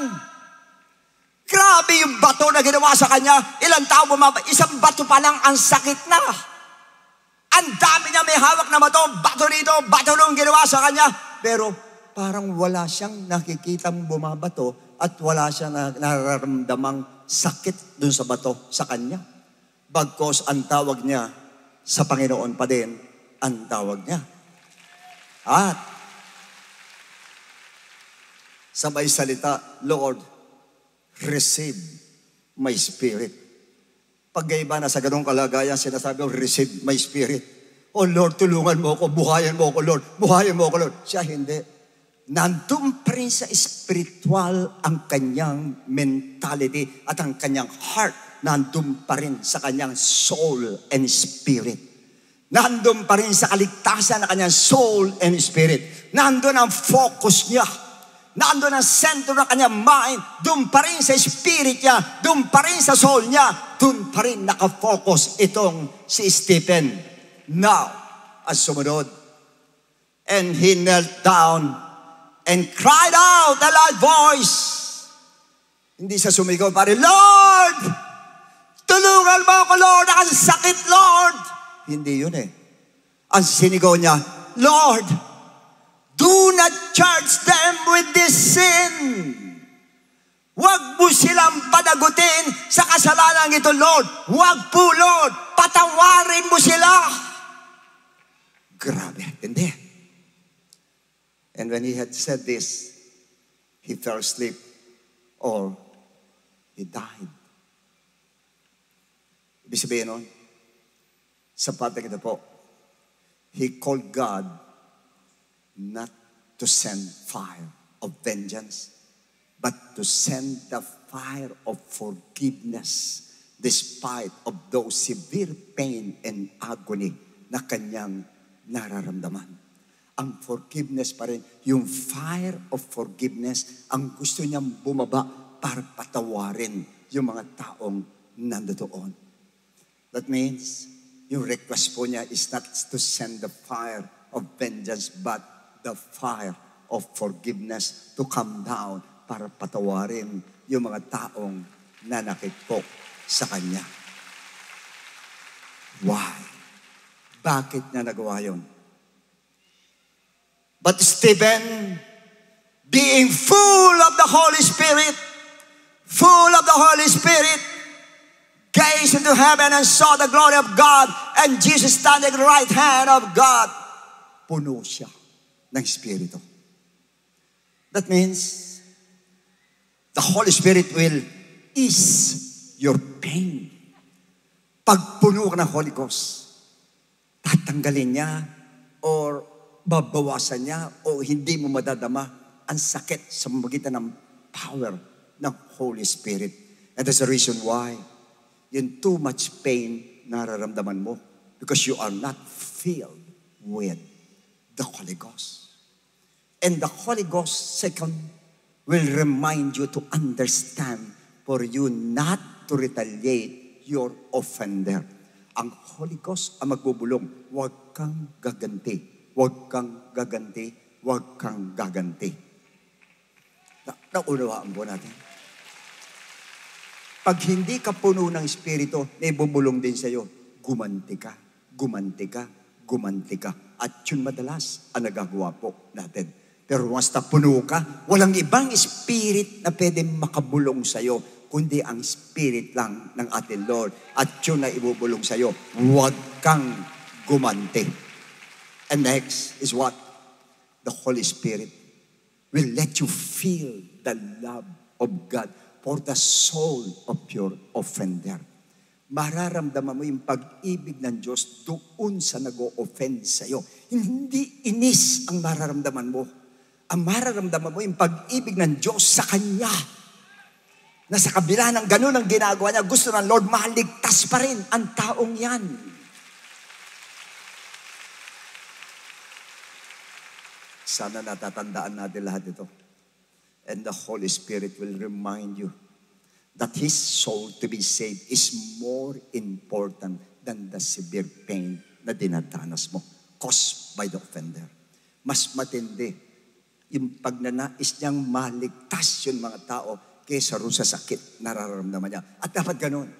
Grabe yung bato na ginawa sa kanya. Ilang tao isang bato pa lang ang sakit na. Ang dami niya may hawak na bato dito, bato nung ginawa sa kanya. Pero parang wala siyang nakikitang bumabato at wala siyang nararamdamang sakit dun sa bato sa kanya. Bagkos ang tawag niya sa Panginoon pa din, ang tawag niya. At sa may salita, Lord, receive my spirit. Pag-iba na sa ganong kalagayan, sinasabi ko, receive my spirit. Oh Lord, tulungan mo ako, buhayan mo ako, Lord. Buhayan mo ako, Lord. Siya hindi. Nandun pa rin sa spiritual ang kanyang mentality at ang kanyang heart. Nandun pa rin sa kanyang soul and spirit. Nandun pa rin sa kaligtasan ng kanyang soul and spirit. Nandun ang focus niya. Nandun ang sentro ng kanyang mind, doon pa rin sa spirit niya, doon pa rin sa soul niya, doon pa rin nakafocus itong si Stephen. Now, as sumunod, and he knelt down and cried out a loud voice. Hindi sa sumigaw, pare, Lord! Tulungan mo ako, Lord! Ang sakit, Lord! Hindi yun eh. Ang sinigaw niya, Lord! Do not charge them with this sin. Huwag mo silang panagutin sa kasalanan ito, Lord. Huwag po, Lord. Patawarin mo sila. Grabe, hindi. And when he had said this, he fell asleep or he died. Ibig sabihin nun, sa pating ito po, he called God not to send fire of vengeance, but to send the fire of forgiveness despite of those severe pain and agony na kanyang nararamdaman. Ang forgiveness pa rin, yung fire of forgiveness, ang gusto niyang bumaba para patawarin yung mga taong nandoon. That means, yung request po niya is not to send the fire of vengeance, but the fire of forgiveness to come down para patawarin yung mga taong nanakit po sa kanya. Why? Bakit niya nagawa yun? But Stephen, being full of the Holy Spirit, gazed into heaven and saw the glory of God and Jesus standing at the right hand of God. Puno siya ng Espiritu. That means the Holy Spirit will ease your pain. Pag puno ka ng Holy Ghost, tatanggalin niya or babawasan niya o hindi mo madadama ang sakit sa magitan ng power ng Holy Spirit. And that's the reason why yung too much pain nararamdaman mo because you are not filled with the Holy Ghost. And the Holy Ghost, second, will remind you to understand for you not to retaliate your offender. Ang Holy Ghost ang magbubulong, huwag kang gaganti, huwag kang gaganti, huwag kang gaganti. Naunawaan po natin. Pag hindi ka puno ng Espiritu, may bubulong din sa iyo, gumanti ka, gumanti ka. At yun madalas ang nagagawa po natin. Pero once na puno ka, walang ibang spirit na pwede makabulong sa'yo, kundi ang spirit lang ng ating Lord. At yun na ibubulong sa'yo. Huwag kang gumanti. And next is what? The Holy Spirit will let you feel the love of God for the soul of your offender. Mararamdaman mo yung pag-ibig ng Diyos doon sa nag-o-offend sa'yo. Hindi inis ang mararamdaman mo. Ang mararamdaman mo yung pag-ibig ng Diyos sa Kanya. Na sa kabila ng ganun ang ginagawa niya, gusto ng Lord, maligtas pa rin ang taong yan. Sana natatandaan natin lahat ito. And the Holy Spirit will remind you that his soul to be saved is more important than the severe pain na dinadanas mo caused by the offender. Mas matindi yung pagnanais niyang maligtas yung mga tao kaysa rin sa sakit nararamdaman niya. At dapat ganun,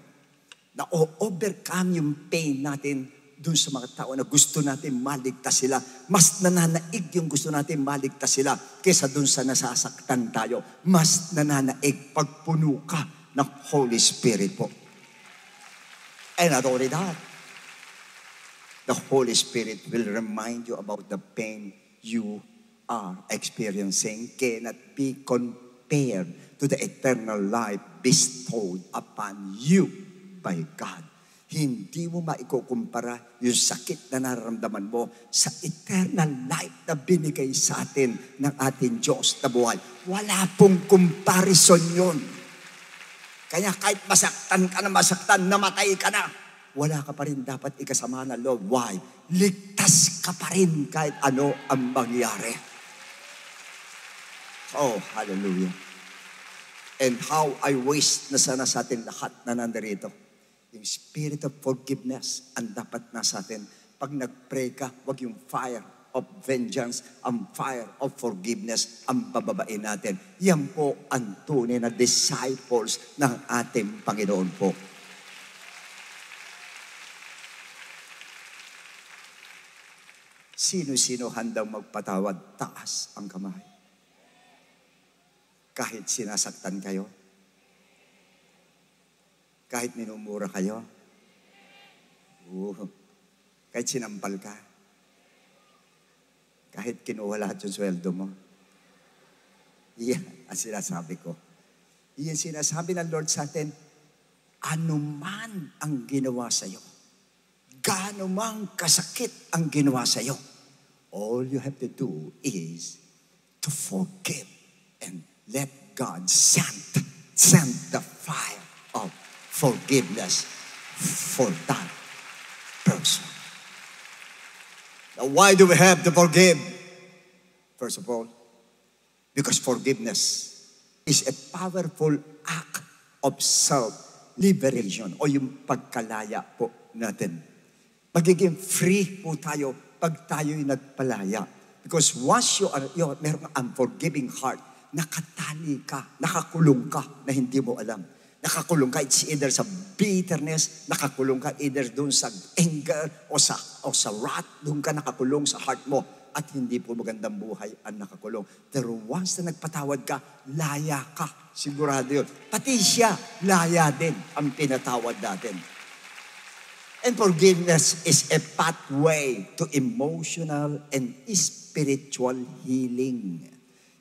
na overcome yung pain natin dun sa mga tao na gusto natin maligtas sila. Mas nananaig yung gusto natin maligtas sila kaysa dun sa nasasaktan tayo. Mas nananaig pag puno ka ng Holy Spirit po. And not only that, the Holy Spirit will remind you about the pain you are experiencing cannot be compared to the eternal life bestowed upon you by God. Hindi mo maikukumpara yung sakit na nararamdaman mo sa eternal life na binigay sa atin ng ating Diyos na buhay. Wala pong comparison yun. Kaya kahit masaktan ka na masaktan, namatay ka na, wala ka pa rin dapat ikasama ng Lord. Why? Ligtas ka pa rin kahit ano ang mangyari. Oh, hallelujah. And how I wish na sana sa atin lahat na nandarito. Yung spirit of forgiveness ang dapat nasa atin. Pag nag-pray ka, wag yung fire of vengeance, ang fire of forgiveness ang bababain natin. Yan po ang tunay na disciples ng ating Panginoon po. Sino-sino handang magpatawad, taas ang kamay. Kahit sinasaktan kayo, kahit minumura kayo, kahit sinampal ka, kahit kinuha lahat yung sweldo mo. Yan ang sinasabi ko. Yan sinasabi ng Lord sa atin, anuman ang ginawa sa'yo, gaano mang kasakit ang ginawa sa'yo, all you have to do is to forgive and let God send the fire of forgiveness for that person. Now, why do we have to forgive? First of all, because forgiveness is a powerful act of self-liberation o yung pagkalaya po natin. Magiging free po tayo pag tayo'y nagpalaya. Because once meron kang unforgiving heart, nakatali ka, nakakulong ka na hindi mo alam. Nakakulong ka, it's either sa bitterness, nakakulong ka either doon sa anger o sa wrath, doon ka nakakulong sa heart mo at hindi po magandang buhay ang nakakulong. Pero once na nagpatawad ka, laya ka. Sigurado yun. Pati siya, laya din ang pinatawad natin. And forgiveness is a pathway to emotional and spiritual healing.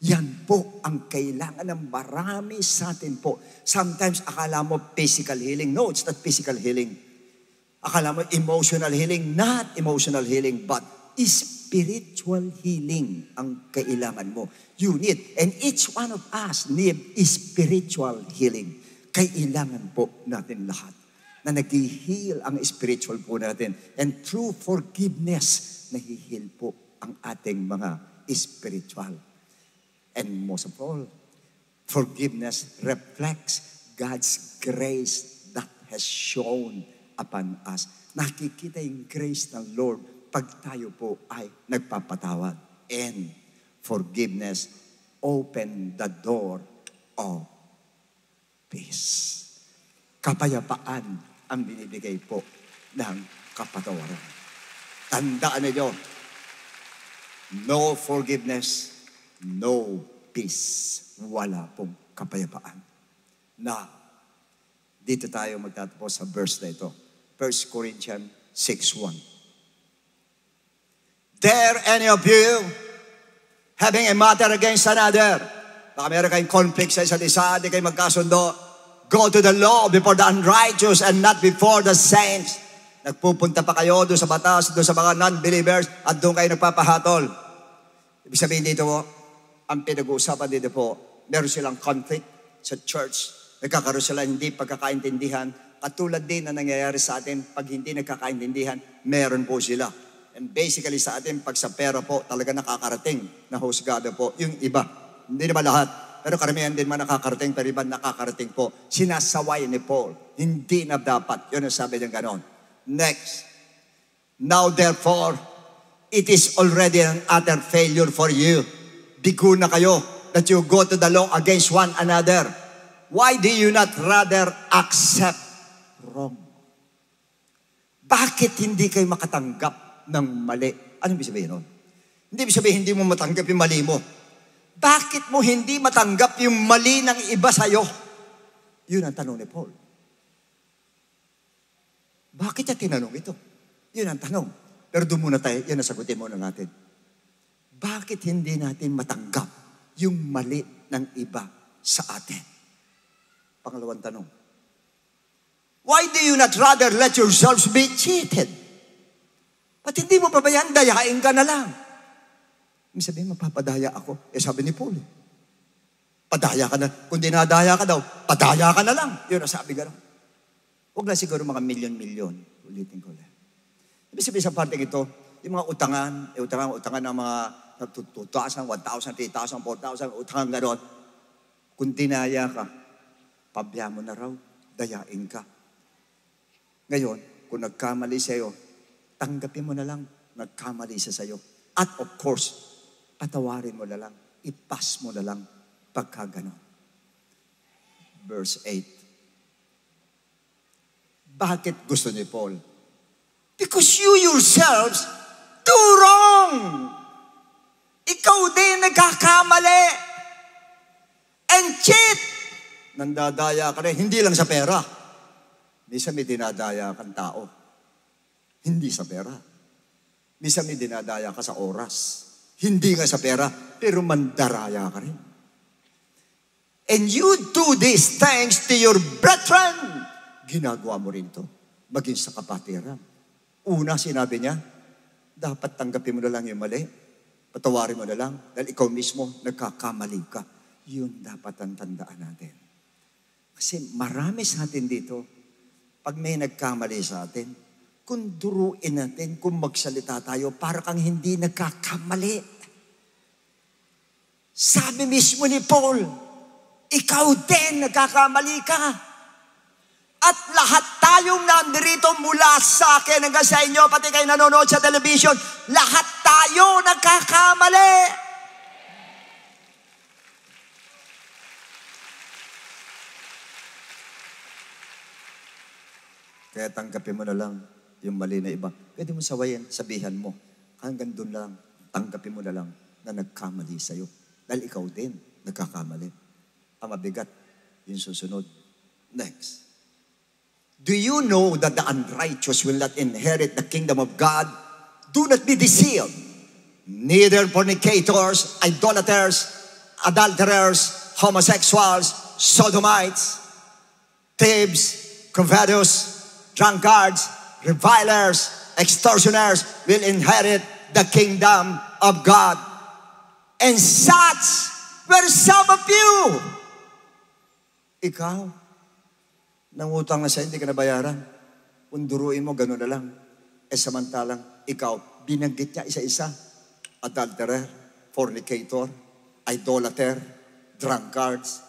Yan po ang kailangan ng marami sa atin po. Sometimes akala mo physical healing. No, it's not physical healing. Akala mo emotional healing. Not emotional healing, but spiritual healing ang kailangan mo. You need, and each one of us need spiritual healing. Kailangan po natin lahat na nag-heal ang spiritual po natin. And through forgiveness, nag-heal po ang ating mga spiritual. And most of all, forgiveness reflects God's grace that has shown upon us. Nakikita yung grace ng Lord pag tayo po ay nagpapatawad. And forgiveness open the door of peace. Kapayapaan ang binibigay po ng kapatawaran. Tandaan ninyo, no forgiveness, no peace. Wala pong kapayapaan. Na, dito tayo magtatapos sa verse na ito. 1 Corinthians 6:1. Dare any of you having a matter against another? Baka meron kayong conflict sa isa't isa, di kayo magkasundo. Go to the law before the unrighteous and not before the saints. Nagpupunta pa kayo doon sa batas, doon sa mga non-believers, at doon kayo nagpapahatol. Ibig sabihin dito po, ang pinag-uusapan dito po, meron silang conflict sa church. Nagkakaroon sila hindi pagkakaintindihan. Katulad din na nangyayari sa atin, pag hindi nagkakaintindihan, meron po sila. And basically sa atin, pag sa pera po, talaga nakakarating na husgado po. Yung iba, hindi naman lahat. Pero karamihan din man nakakarating, pero iba nakakarating po. Sinasaway ni Paul. Hindi na dapat. Yun ang sabi niya ganon. Next. Now therefore, it is already an utter failure for you. Bigo na kayo that you go to the law against one another. Why do you not rather accept wrong? Bakit hindi kayo makatanggap ng mali? Ano ibig sabihin nun? Hindi ibig sabihin hindi mo matanggap yung mali mo. Bakit mo hindi matanggap yung mali ng iba sa'yo? Yun ang tanong ni Paul. Bakit niya tinanong ito? Yun ang tanong. Pero doon muna tayo, yan ang sagutin muna natin. Bakit hindi natin matanggap yung mali ng iba sa atin? Pangalawang tanong. Why do you not rather let yourselves be cheated? Ba't hindi mo pabayaan, dayain ka na lang? Ibig sabihin, mapapadaya ako. Sabi ni Paul, padaya ka na. Kung dinadaya ka daw, padaya ka na lang. Yun ang sabi gano'n. Huwag na siguro mga milyon-milyon. Ulitin ko lang. Ibig sabihin sa parte ito, yung mga utangan ng mga 2,000, 1,000, 3,000, 4,000, utangan gano'n. Kung dinaya ka, pabya mo na raw, dayain ka. Ngayon, kung nagkamali sa'yo, tanggapin mo na lang, nagkamali siya sa'yo. At of course, patawarin mo na lang, ipas mo na lang, pagka gano'n. Verse 8. Bakit gusto ni Paul? Because you yourselves do wrong. Ikaw din nagkakamali. And cheat. Nandadaya ka rin, hindi lang sa pera. Minsan may dinadaya kang tao. Hindi sa pera. Minsan may dinadaya ka sa oras. Hindi nga sa pera, pero mandaraya ka rin. And you do these things to your brethren. Ginagawa mo rin to, maging sa kapatiran. Una, sinabi niya, dapat tanggapin mo na lang yung mali. Patawarin mo na lang, dahil ikaw mismo nagkakamali ka. Yun dapat ang tandaan natin. Kasi marami sa atin dito, pag may nagkamali sa atin, kung duruin natin, kung magsalita tayo, para kang hindi nagkakamali. Sabi mismo ni Paul, ikaw din nagkakamali ka. At lahat tayong nandirito mula sa akin hanggang sa inyo, pati kayo nanonood sa television, lahat tayo nagkakamali. Kaya tanggapin mo na lang yung mali na iba. Pwede mo sabihan mo, hanggang doon lang, tanggapin mo na lang na nagkamali sa'yo. Dahil ikaw din nagkakamali. Ang mabigat, yung susunod. Next. Do you know that the unrighteous will not inherit the kingdom of God? Do not be deceived. Neither fornicators, idolaters, adulterers, homosexuals, sodomites, thieves, covetous, drunkards, revilers, extortioners will inherit the kingdom of God. And such were some of you. Ikaw, nangutang na siya, hindi ka nabayaran. Kung duruin mo, gano'n na lang. Samantalang, ikaw, binanggit niya isa-isa. Adulterer, fornicator, idolater, drunkards,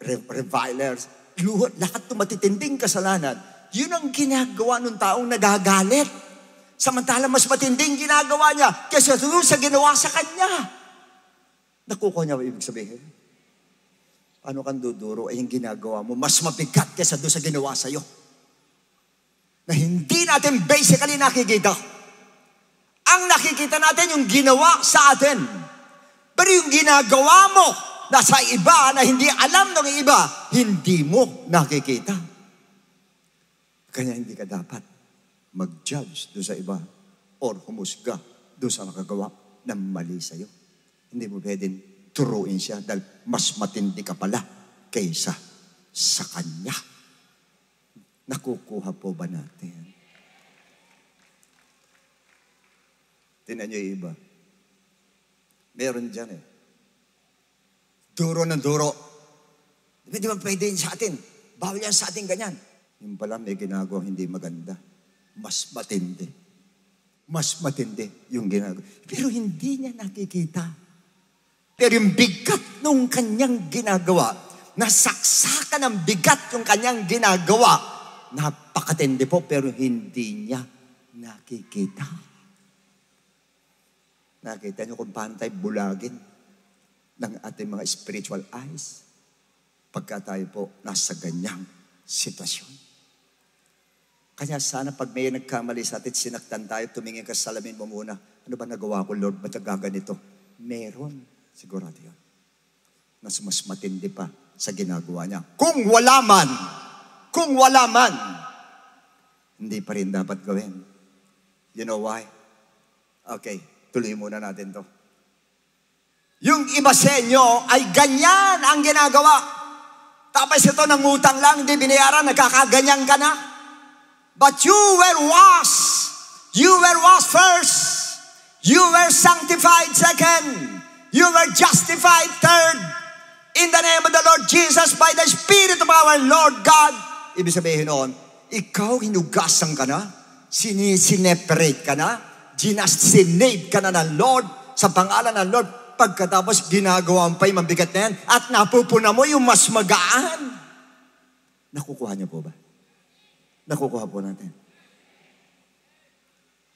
revilers. Lahat ng matitinding kasalanan, yun ang ginagawa ng taong nagagalit. Samantalang, mas matinding ginagawa niya kaysa doon sa ginawa sa kanya. Nakukuha niya, ibig sabihin? Paano kang duduro ay yung ginagawa mo mas mabigat kaysa doon sa ginawa sa'yo. Na hindi natin basically nakikita. Ang nakikita natin yung ginawa sa atin. Pero yung ginagawa mo na sa iba na hindi alam ng iba, hindi mo nakikita. Kaya hindi ka dapat mag-judge doon sa iba or humusga doon sa nakagawa ng mali sa'yo. Hindi mo pwedeng turuin siya dahil mas matindi ka pala kaysa sa kanya. Nakukuha po ba natin? Tingnan niyo yung iba. Meron dyan Duro ng duro. Di ba pwede yun sa atin? Bawal yan sa atin ganyan. Yung pala may ginagawa hindi maganda. Mas matindi. Mas matindi yung ginagawa. Pero hindi niya nakikita. Pero yung bigat nung kanyang ginagawa, nasaksakan ng bigat yung kanyang ginagawa, napakatindi po, pero hindi niya nakikita. Nakita niyo kung paano tayo bulagin ng ating mga spiritual eyes pagka tayo po nasa ganyang sitwasyon. Kaya sana pag may nagkamali sa atin, sinaktan tayo, tumingin ka sa salamin mo muna. Ano ba nagawa ko, Lord? Ba't nagaganito? Meron. Sigurado yun. Mas matindi pa sa ginagawa niya. Kung wala man, hindi pa rin dapat gawin. You know why? Okay, tuloy muna natin to. Yung iba sa inyo ay ganyan ang ginagawa. Tapos ito, nangutang lang, hindi binayaran, nagkakaganyan ka na. But you were washed. You were washed first. You were sanctified second. You were justified third. In the name of the Lord Jesus, by the Spirit of our Lord God. Ibig sabihin noon, ikaw hinugasan ka na, siniseparate ka na, ginasinave ka na ng Lord, sa pangalan ng Lord. Pagkatapos ginagawa pa yung mabigat na yan, at napupuna mo yung mas magaan. Nakukuha niyo po ba? Nakukuha po natin.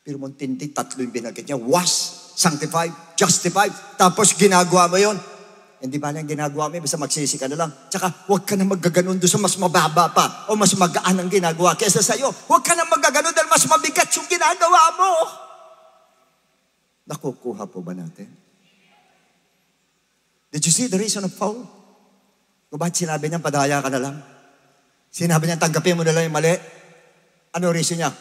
Pero mong tindi, tatlo yung binagkit niya. Was, sanctified, justified. Tapos ginagawa mo yun. Hindi ba lang ginagawa mo, basta magsisi ka na lang. Tsaka huwag ka na magaganon doon sa mas mababa pa o mas magaan ang ginagawa kesa sa'yo. Huwag ka na magaganon dahil mas mabigat yung ginagawa mo. Nakukuha po ba natin? Did you see the reason of Paul? Kung bakit sinabi niya, padaya ka na lang? Sinabi niya, tanggapin mo na lang yung mali. Ano reason niya?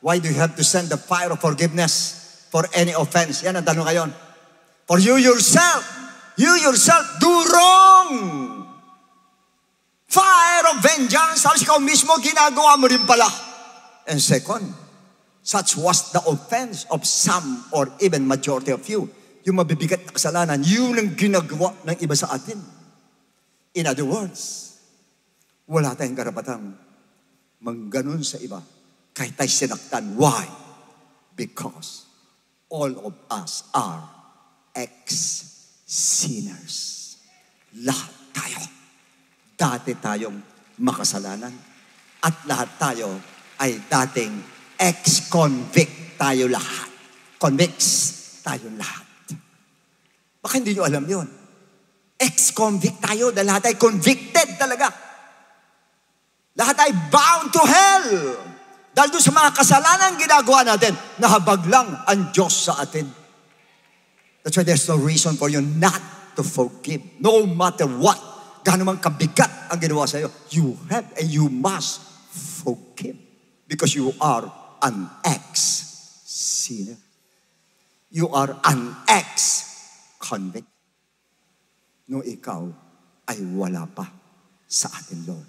Why do you have to send the fire of forgiveness for any offense? Yan ang tanong ngayon. For you yourself do wrong. Fire of vengeance. Halos ikaw mismo, ginagawa mo rin pala. And second, such was the offense of some or even majority of you. Yung mabibigat na kasalanan, yun ang ginagawa ng iba sa atin. In other words, wala tayong karapatang mangganon sa iba kahit tayo sinaktan. Why? Because all of us are ex-sinners. Lahat tayo. Dati tayong makasalanan. At lahat tayo ay dating ex-convict tayo lahat. Convicts tayo lahat. Baka hindi nyo alam yun. Ex-convict tayo dahil lahat ay convicted talaga. Lahat ay bound to hell. Dahil doon sa mga kasalanan ginagawa natin, nahabag lang ang Diyos sa atin. That's why there's no reason for you not to forgive. No matter what, gaano man kabigat ang ginawa sa iyo, you have and you must forgive. Because you are an ex-sinner. You are an ex-convict. Nung ikaw ay wala pa sa atin, Lord.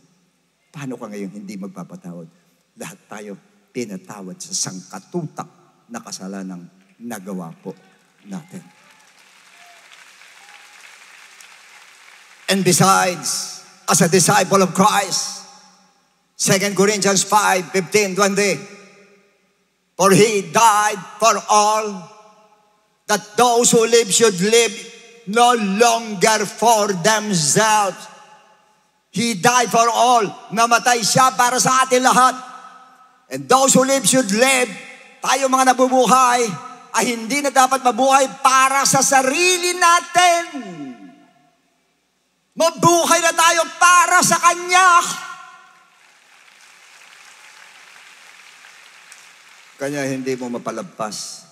Paano ka ngayon hindi magpapatawad? Lahat tayo pinatawad sa sangkatutak na kasalanang nagawa po natin. And besides, as a disciple of Christ, 2 Corinthians 5:15-20, for He died for all, that those who live should live no longer for themselves. He died for all. Namatay siya para sa atin lahat. And those who live should live. Tayo mga nabubuhay ay hindi na dapat mabuhay para sa sarili natin. Mabuhay na tayo para sa Kanya. Kanya hindi mo mapalagpas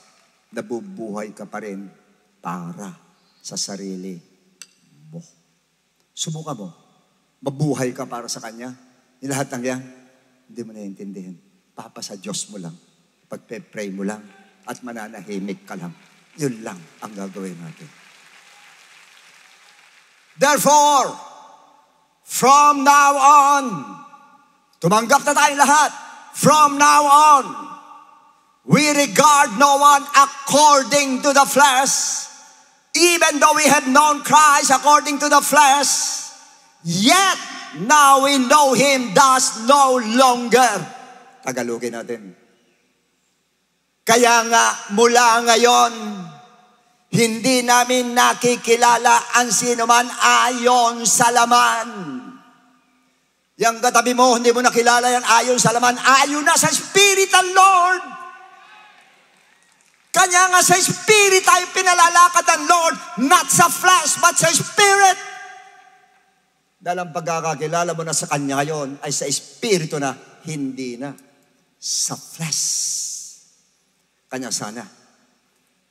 nabubuhay ka pa rin para sa sarili mo. Subukan mo. Mabuhay ka para sa Kanya. Yung lahat ng yan, hindi mo naiintindihan. Papa sa Diyos mo lang. Pagpe-pray mo lang. At mananahimik ka lang. Yun lang ang gagawin natin. Therefore, from now on, tumanggap na tayo lahat. From now on, we regard no one according to the flesh. Even though we have known Christ according to the flesh, yet now we know Him thus no longer. Tagalogin natin. Kaya nga mula ngayon, hindi namin nakikilala ang sinuman ayon sa laman. Yang katabi mo, hindi mo nakilala yan ayon sa laman, ayon na sa Spirit ng Lord. Kanya nga sa Spirit tayo pinalalakad ng Lord, not sa flesh, but sa Spirit. Dahil ang pagkakakilala mo na sa Kanya ngayon ay sa Espiritu na, hindi na sa flesh. Kanya sana,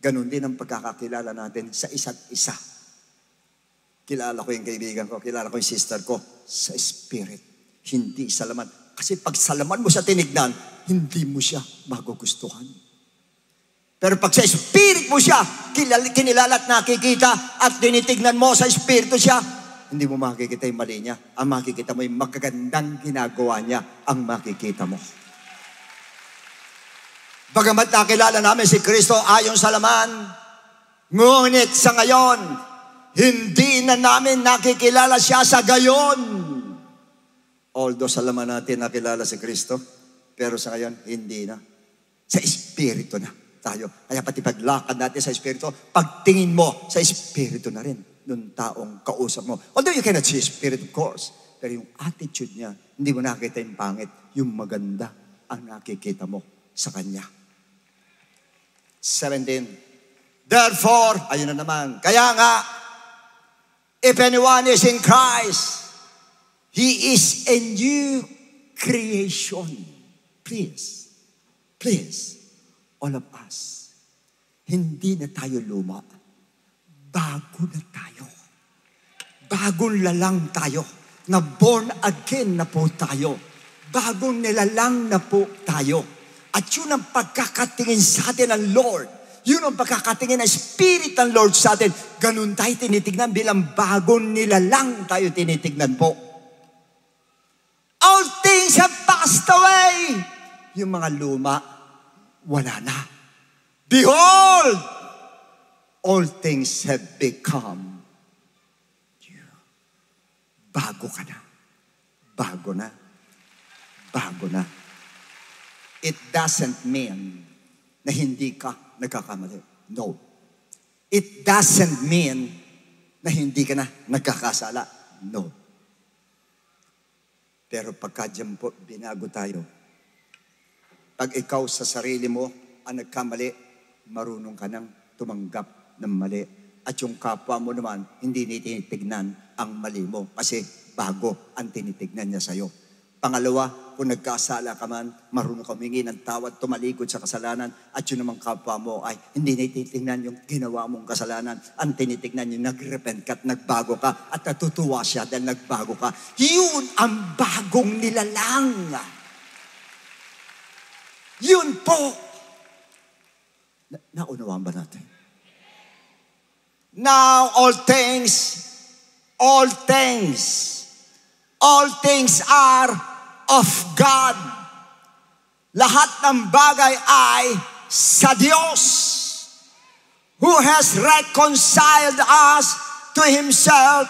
ganun din ang pagkakakilala natin sa isa't isa. Kilala ko yung kaibigan ko, kilala ko yung sister ko, sa Spirit, hindi sa laman. Kasi pag sa laman mo siya tinignan, hindi mo siya magugustuhan. Pero pag sa Spirit mo siya kinilala at nakikita at tinitignan mo sa Espiritu siya, hindi mo makikita yung mali niya. Ang makikita mo yung magagandang ginagawa niya, ang makikita mo. Bagamat nakilala namin si Kristo ayon sa laman, ngunit sa ngayon, hindi na namin nakikilala siya sa gayon. Although sa laman natin nakilala si Kristo, pero sa ngayon, hindi na. Sa Espiritu na tayo. Kaya pati paglakad natin sa Espiritu, pagtingin mo sa Espiritu na rin, nung taong kausap mo. Although you cannot see Spirit, of course, pero yung attitude niya, hindi mo nakikita yung pangit, yung maganda ang nakikita mo sa Kanya. 17. Therefore, ayun na naman, kaya nga, if anyone is in Christ, he is a new creation. Please, all of us, hindi na tayo luma. Bago na tayo. Bagong lalang tayo. Na born again na po tayo. Bagong nilalang na po tayo. At yun ang pagkakatingin sa atin ng Lord. Yun ang pagkakatingin ng Spirit ng Lord sa atin. Ganun tayo tinitignan bilang bagong nilalang tayo tinitignan po. All things have passed away. Yung mga luma, wala na. Behold, all things have become new. Bago ka na. Bago na. Bago na. It doesn't mean na hindi ka nagkakamali. No. It doesn't mean na hindi ka na nagkakasala. No. Pero pagka dyan po, binago tayo. Pag ikaw sa sarili mo ang nagkamali, marunong ka nang tumanggap ng mali. At yung kapwa mo naman, hindi tinitignan ang mali mo kasi bago ang tinitignan niya sa'yo. Pangalawa, kung nagkasala ka man, marunong ka humingi ng tawad, tumalikod sa kasalanan, at yun namang kapwa mo ay hindi tinitignan yung ginawa mong kasalanan. Ang tinitignan yung nagrepent ka at nagbago ka at natutuwa siya dahil nagbago ka. Yun ang bagong nilalang. Yun po. Naunawaan ba natin? Now, all things are of God. Lahat ng bagay ay sa Diyos, who has reconciled us to Himself.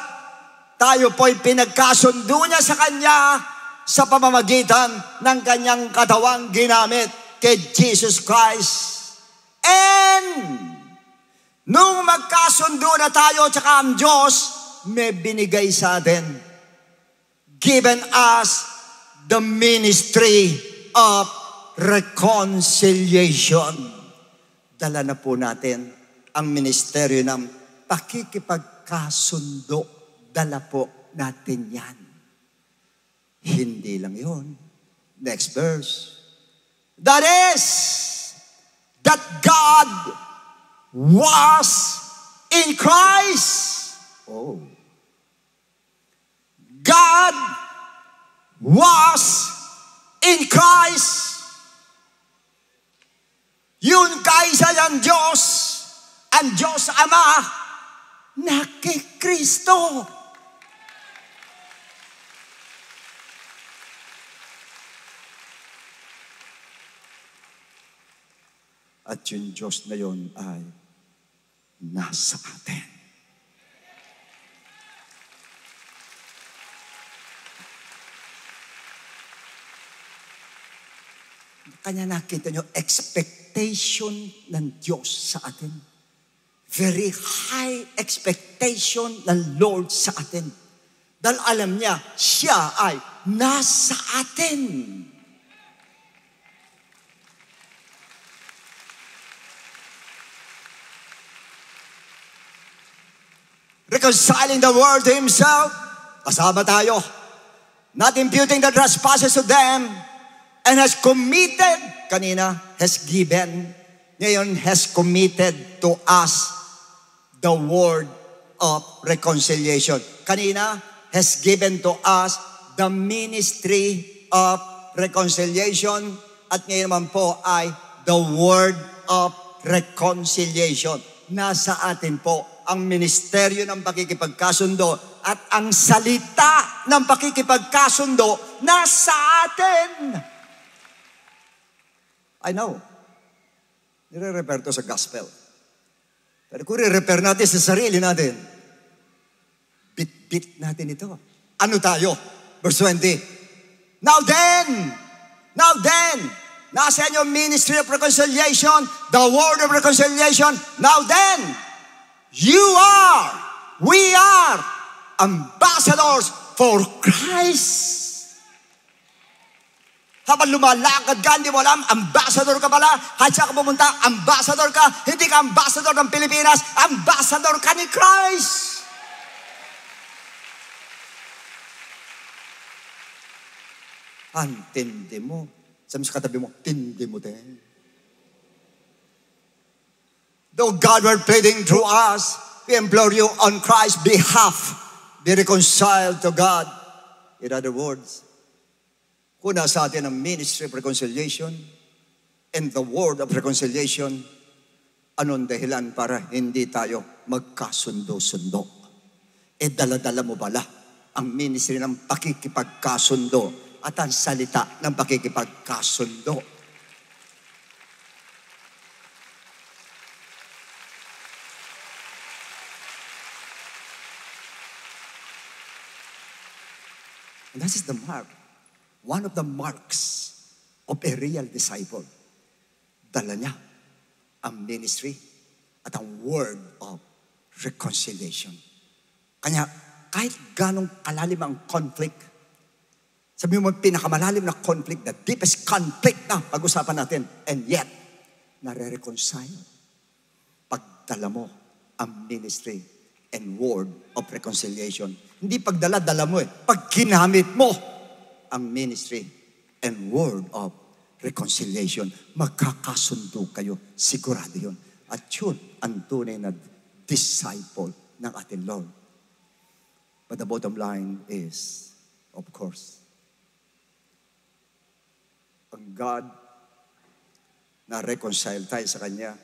Tayo po'y pinagkasundo niya sa Kanya sa pamamagitan ng Kanyang katawang ginamit kay Jesus Christ. And nung magkasundo na tayo tsaka ang Diyos, may binigay sa atin. Given us the ministry of reconciliation. Dala na po natin ang ministeryo ng pakikipagkasundo. Dala po natin yan. Hindi lang yun. Next verse. That is, that God was in Christ. Oh. God was in Christ. Yun kaisa ng Diyos, ang Diyos Ama, na kay Kristo. At yung Diyos na yun ay nasa atin. Kanya nakita nyo, expectation ng Diyos sa atin. Very high expectation ng Lord sa atin. Dahil alam niya, siya ay nasa atin. Reconciling the world to Himself, kasama tayo. Not imputing the trespasses to them, and has committed, kanina, has given, ngayon has committed to us the word of reconciliation. Kanina, has given to us the ministry of reconciliation, at ngayon naman po ay the word of reconciliation. Nasa atin po ang ministeryo ng pakikipagkasundo at ang salita ng pakikipagkasundo nasa atin. I know. Nire-refer to sa gospel. Pero kung nire-refer natin sa sarili natin, bit-bit natin ito. Ano tayo? Verse 20. Now then, nasa inyo ministry of reconciliation, the word of reconciliation. Now then, we are ambassadors for Christ. Habang lumalakad ka, hindi mo alam, ambassador ka pala. Kahit saan ka pumunta, ambassador ka. Hindi ka ambassador ng Pilipinas, ambassador ka ni Christ. Antindi mo. Sabi sa katabi mo, tindi mo din. Though God were pleading through us, we implore you on Christ's behalf, be reconciled to God. In other words, kung nasa atin ang ministry of reconciliation and the word of reconciliation, anong dahilan para hindi tayo magkasundo-sundo? E dala-dala mo pala ang ministry ng pakikipagkasundo at ang salita ng pakikipagkasundo. And that is the mark. One of the marks of a real disciple. Dala niya ang ministry at ang word of reconciliation. Kanya, kahit ganong kalalim ang conflict, sabi mo, pinakamalalim na conflict, the deepest conflict na pag-usapan natin, and yet, nare-reconcile. Pagdala mo ang ministry and word of reconciliation. Hindi pagdala-dala mo pag ginamit mo ang ministry and word of reconciliation, magkakasundo kayo. Sigurado yun. At yun ang tunay na disciple ng ating Lord. But the bottom line is, of course, ang God na reconcile tayo sa Kanya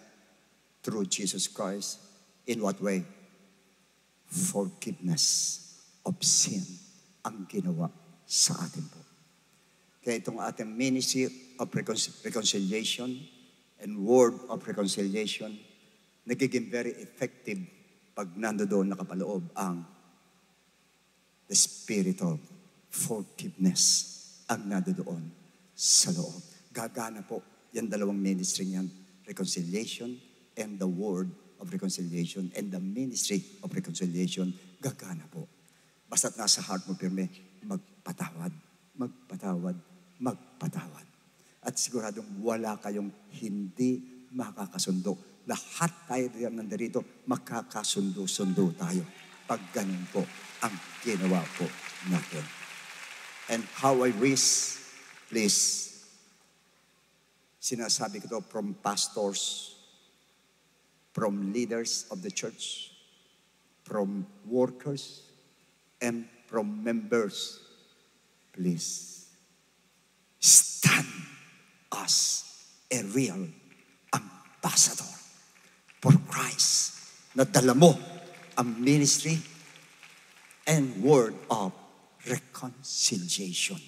through Jesus Christ. In what way? Forgiveness of sin ang ginawa sa atin po. Kaya itong ating ministry of reconciliation and word of reconciliation, nagiging very effective pag nandoon nakapaloob ang the spirit of forgiveness ang nandoon sa loob. Gagana po yan dalawang ministry niyan, reconciliation and the word of reconciliation and the ministry of reconciliation, gagana po. Basta't nasa heart mo pirme, magpatawad, magpatawad, magpatawad. At siguradong wala kayong hindi makakasundo. Lahat tayo nandito, makakasundo-sundo tayo. Pag ganun po ang ginawa po natin. And how I wish, please, sinasabi ko to from pastors from leaders of the church, from workers, and from members. Please, stand as a real ambassador for Christ na dala mo ang ministry and word of reconciliation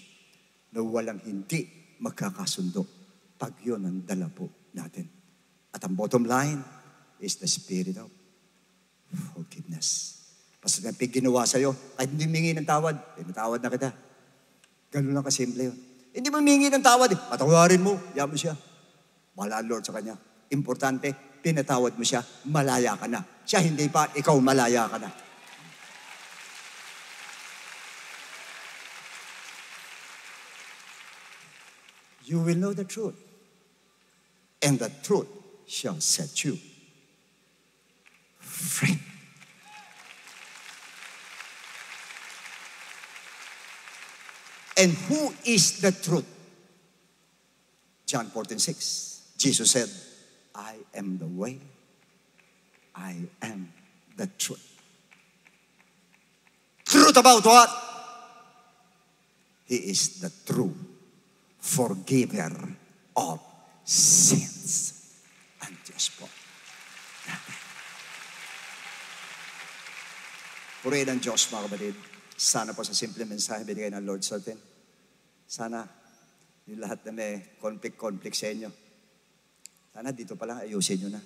na walang hindi magkakasundo pag yun ang dala po natin. At ang bottom line is the spirit of forgiveness. Basta na ginawa sa'yo, kahit hindi humingi ng tawad, pinatawad na kita. Ganun lang kasimple yun. Hindi mo humingi ng tawad, patawarin mo, yan mo siya. Wala ang Lord sa kanya. Importante, pinatawad mo siya, malaya ka na. Siya hindi pa, ikaw malaya ka na. You will know the truth, and the truth shall set you free. And who is the truth? John 14:6. Jesus said, I am the way, I am the truth. Truth about what? He is the true forgiver of sins. Ang Diyos po natin. Purihin ang Diyos, mga kapatid. Sana po sa simple mensahe binigay ng Lord sa atin. Sana yung lahat na may conflict sa inyo, sana dito pa lang ayusin nyo na.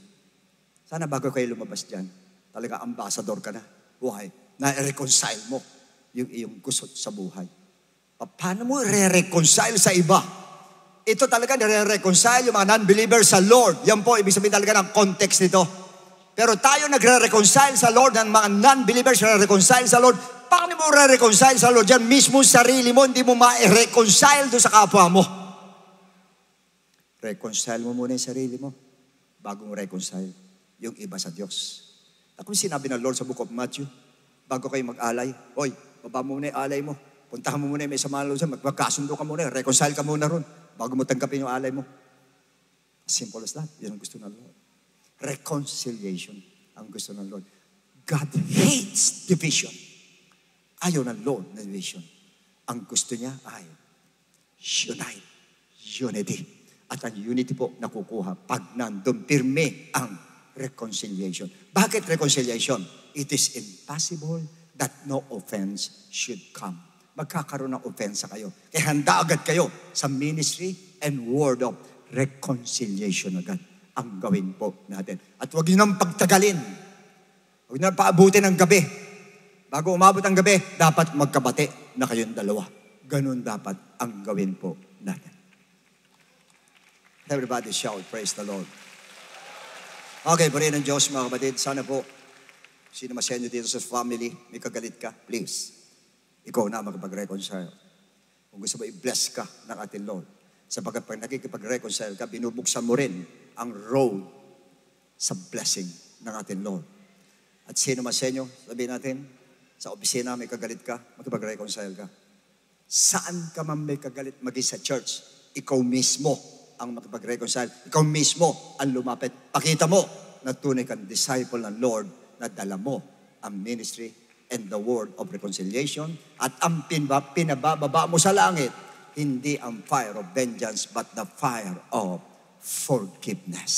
Sana bago kayo lumabas dyan, talaga ambassador ka na. Why? Na-reconcile mo yung iyong gusot sa buhay. Paano mo re-reconcile sa iba? Ito talaga nire-reconcile yung mga non-believers sa Lord. Yan po, ibig sabihin talaga ng context nito. Pero tayo nagre-reconcile sa Lord, ng mga non-believers nagre-reconcile sa Lord. Paano mo re-reconcile sa Lord? Yan mismo sarili mo, hindi mo ma-reconcile doon sa kapwa mo. Reconcile mo muna yung sarili mo bago mo reconcile yung iba sa Diyos. Ako sinabi ng Lord sa book of Matthew, bago kayo mag-alay, oy, baba mo muna yung alay mo. Puntahan mo muna yung may samahan sa magkasundo ka muna, reconcile ka muna ron bago mo tanggapin yung alay mo. Simple as that. Yan ang gusto ng Lord. Reconciliation ang gusto ng Lord. God hates division. Ayaw ng Lord na division. Ang gusto niya ay unity. At ang unity po nakukuha pag nandun pirme ang reconciliation. Bakit reconciliation? It is impossible that no offense should come. Magkakaroon ng offense kayo. Kaya handa agad kayo sa ministry and word of reconciliation agad ang gawin po natin. At huwag nyo nang pagtagalin. Huwag nyo nang paabutin ng gabi. Bago umabot ang gabi, dapat magkabati na kayong dalawa. Ganun dapat ang gawin po natin. Everybody shout, praise the Lord. Okay, purihin ng Diyos, mga kapatid. Sana po, sino masenyo dito sa family, may kagalit ka, please. Ikaw na makipag-reconcile. Kung gusto mo, i-bless ka ng ating Lord. Sapagkat pag nakikipag-reconcile ka, binubuksan mo rin ang road sa blessing ng ating Lord. At sino masenyo, sabihin natin, sa opisina may kagalit ka, makipag-reconcile ka. Saan ka man may kagalit maging sa church, ikaw mismo ang makipag-reconcile. Ikaw mismo ang lumapit. Pakita mo na tunay kang disciple ng Lord na dala mo ang ministry and the word of reconciliation at ang pinabababa mo sa langit, hindi ang fire of vengeance but the fire of forgiveness.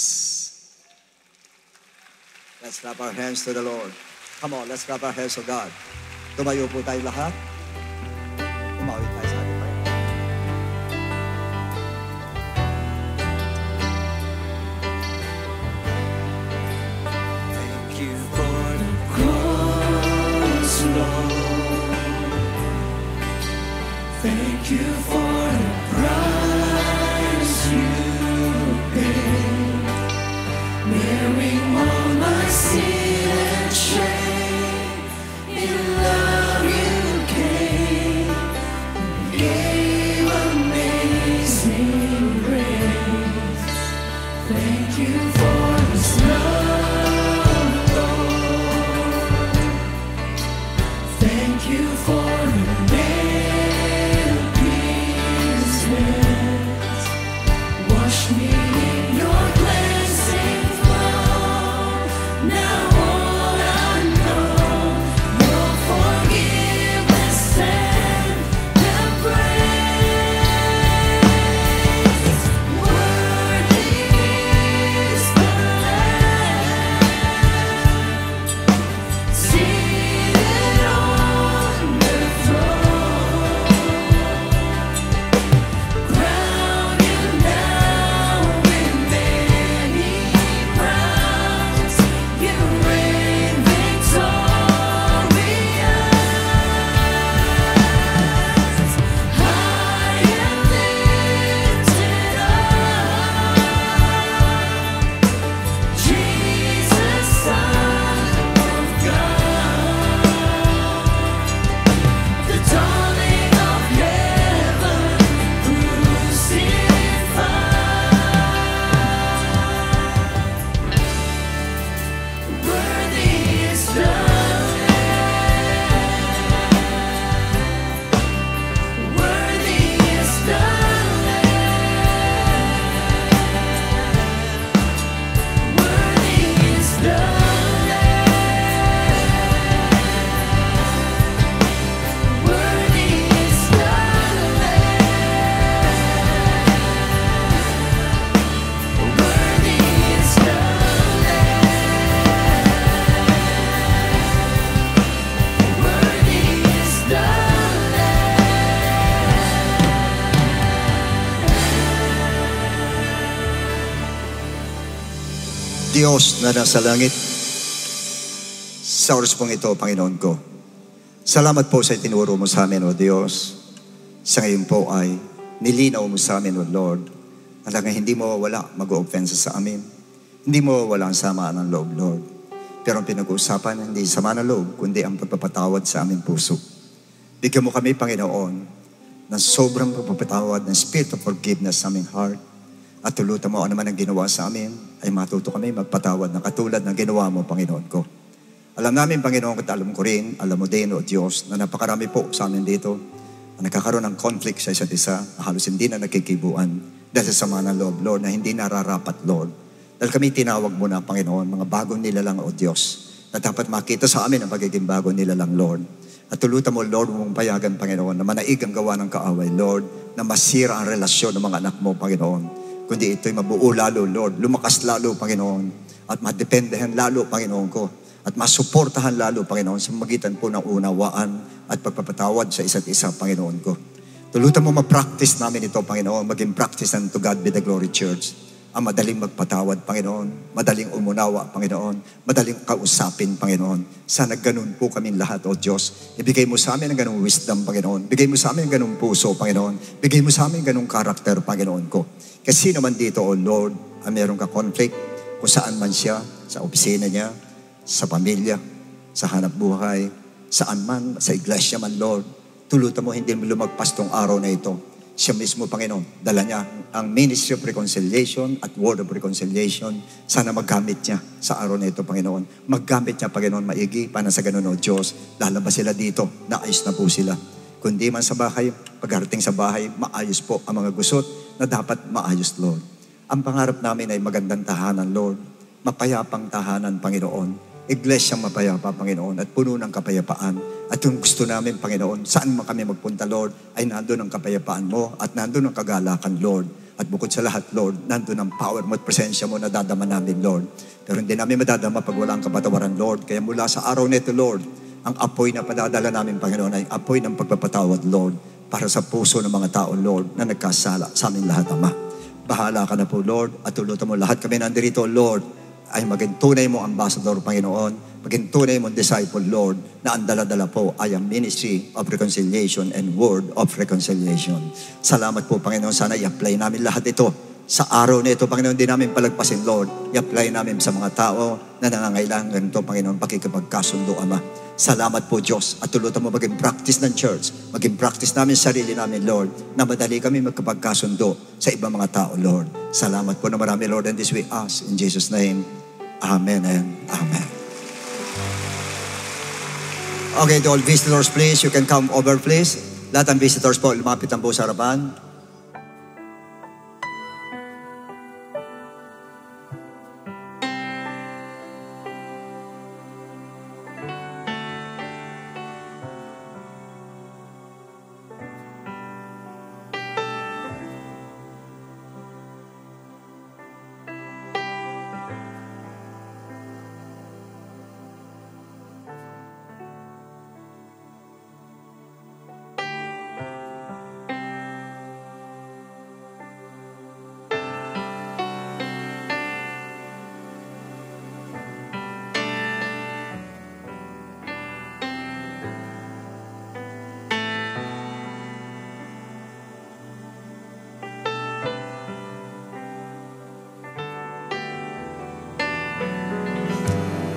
Let's clap our hands to the Lord. Come on, let's clap our hands to God. Tumayo po tayo lahat. Umawit tayo sa ating Panginoon. Thank you for the cross, Lord. Thank you for the price you paid, bearing all my sin and shame. In love you came, gave amazing grace. Thank you for this love, Lord. Thank you for the nail pierced. Wash me in your cleansing flow. Diyos na nasa langit, sa oras pong ito, Panginoon ko, salamat po sa itinuro mo sa amin, O Diyos. Sa ngayon po ay nilinaw mo sa amin, O Lord, talagang hindi mo wala mag-o-offense sa amin. Hindi mo wala ang samaan ng loob, Lord. Pero ang pinag-uusapan, hindi sama ng loob, kundi ang pagpapatawad sa aming puso. Bigyan mo kami, Panginoon, ng sobrang pagpapatawad, ng spirit of forgiveness sa aming heart. At tulutan mo ano man ang ginawa sa amin, ay matuto kami magpatawad na katulad ng ginawa mo, Panginoon ko. Alam namin, Panginoon, at alam ko rin, alam mo din, O Diyos, na napakarami po sa amin dito, na nagkakaroon ng conflict sa isa't isa, na halos hindi na nagkikibuan, dahil sa sama ng loob, Lord, na hindi nararapat, Lord. Dahil kami tinawag mo na, Panginoon, mga bagong nilalang, O Diyos, na dapat makita sa amin ang pagiging bagong nilalang, Lord. At tulutan mo, Lord, mong payagan, Panginoon, na manaig ang gawa ng kaaway, Lord, na masira ang relasyon ng mga anak mo, Panginoon. Kundi ito'y mabuo lalo, Lord. Lumakas lalo, Panginoon. At madependehan lalo, Panginoon ko. At masuportahan lalo, Panginoon, sa magitan po ng unawaan at pagpapatawad sa isa't isa, Panginoon ko. Tulutan mo ma-practice namin ito, Panginoon. Maging practice and to God be the glory, Church. Ang madaling magpatawad, Panginoon. Madaling umunawa, Panginoon. Madaling kausapin, Panginoon. Sana ganun po kami lahat, O Diyos. Ibigay mo sa amin ang ganung wisdom, Panginoon. Bigay mo sa amin ang ganung puso, Panginoon. Bigay mo sa amin ang ganung karakter, Panginoon ko. Kasi naman dito, O Lord, ang meron ka conflict, kung saan man siya, sa opisina niya, sa pamilya, sa hanap buhay, saan man, sa iglesia man, Lord, tulutan mo hindi mo lumagpas tong araw na ito. Siya mismo, Panginoon, dala niya ang ministry of reconciliation at word of reconciliation. Sana maggamit niya sa araw na ito, Panginoon. Maggamit niya, Panginoon, maigi, para sa ganun, O Diyos, lalabas sila dito, naayos na po sila. Kundi man sa bahay, pagarating sa bahay, maayos po ang mga gusot na dapat maayos, Lord. Ang pangarap namin ay magandang tahanan, Lord. Mapayapang tahanan, Panginoon. Iglesyang mapayapa, Panginoon, at puno ng kapayapaan. At yung gusto namin, Panginoon, saan man kami magpunta, Lord, ay nandun ang kapayapaan mo at nandun ang kagalakan, Lord. At bukod sa lahat, Lord, nandun ang power mo at presensya mo na dadama namin, Lord. Pero hindi namin madadama pag wala ang kapatawaran, Lord. Kaya mula sa araw nito, Lord, ang apoy na padadala namin, Panginoon, ay apoy ng pagpapatawad, Lord, para sa puso ng mga tao, Lord, na nagkasala sa amin lahat, Ama. Bahala ka na po, Lord, at tulutan mo lahat kami nandirito, Lord, ay maging tunay mo ambassador, Panginoon, maging tunay mo disciple, Lord, na ang dala-dala po ay ang ministry of reconciliation and word of reconciliation. Salamat po, Panginoon. Sana i-apply namin lahat ito sa araw na ito, Panginoon. Hindi namin palagpasin, Lord. I-apply namin sa mga tao na nangangailangan ganito, Panginoon, pakikipagkasundo, Ama. Salamat po, Diyos. At tulutan mo maging practice ng church, maging practice namin sarili namin, Lord, na madali kami magkapagkasundo sa ibang mga tao, Lord. Salamat po na marami, Lord, and this we ask in Jesus' name. Amen and amen. Okay, to all visitors, please, you can come over, please. Lahat ng visitors po, lumapit ang po sa harapan.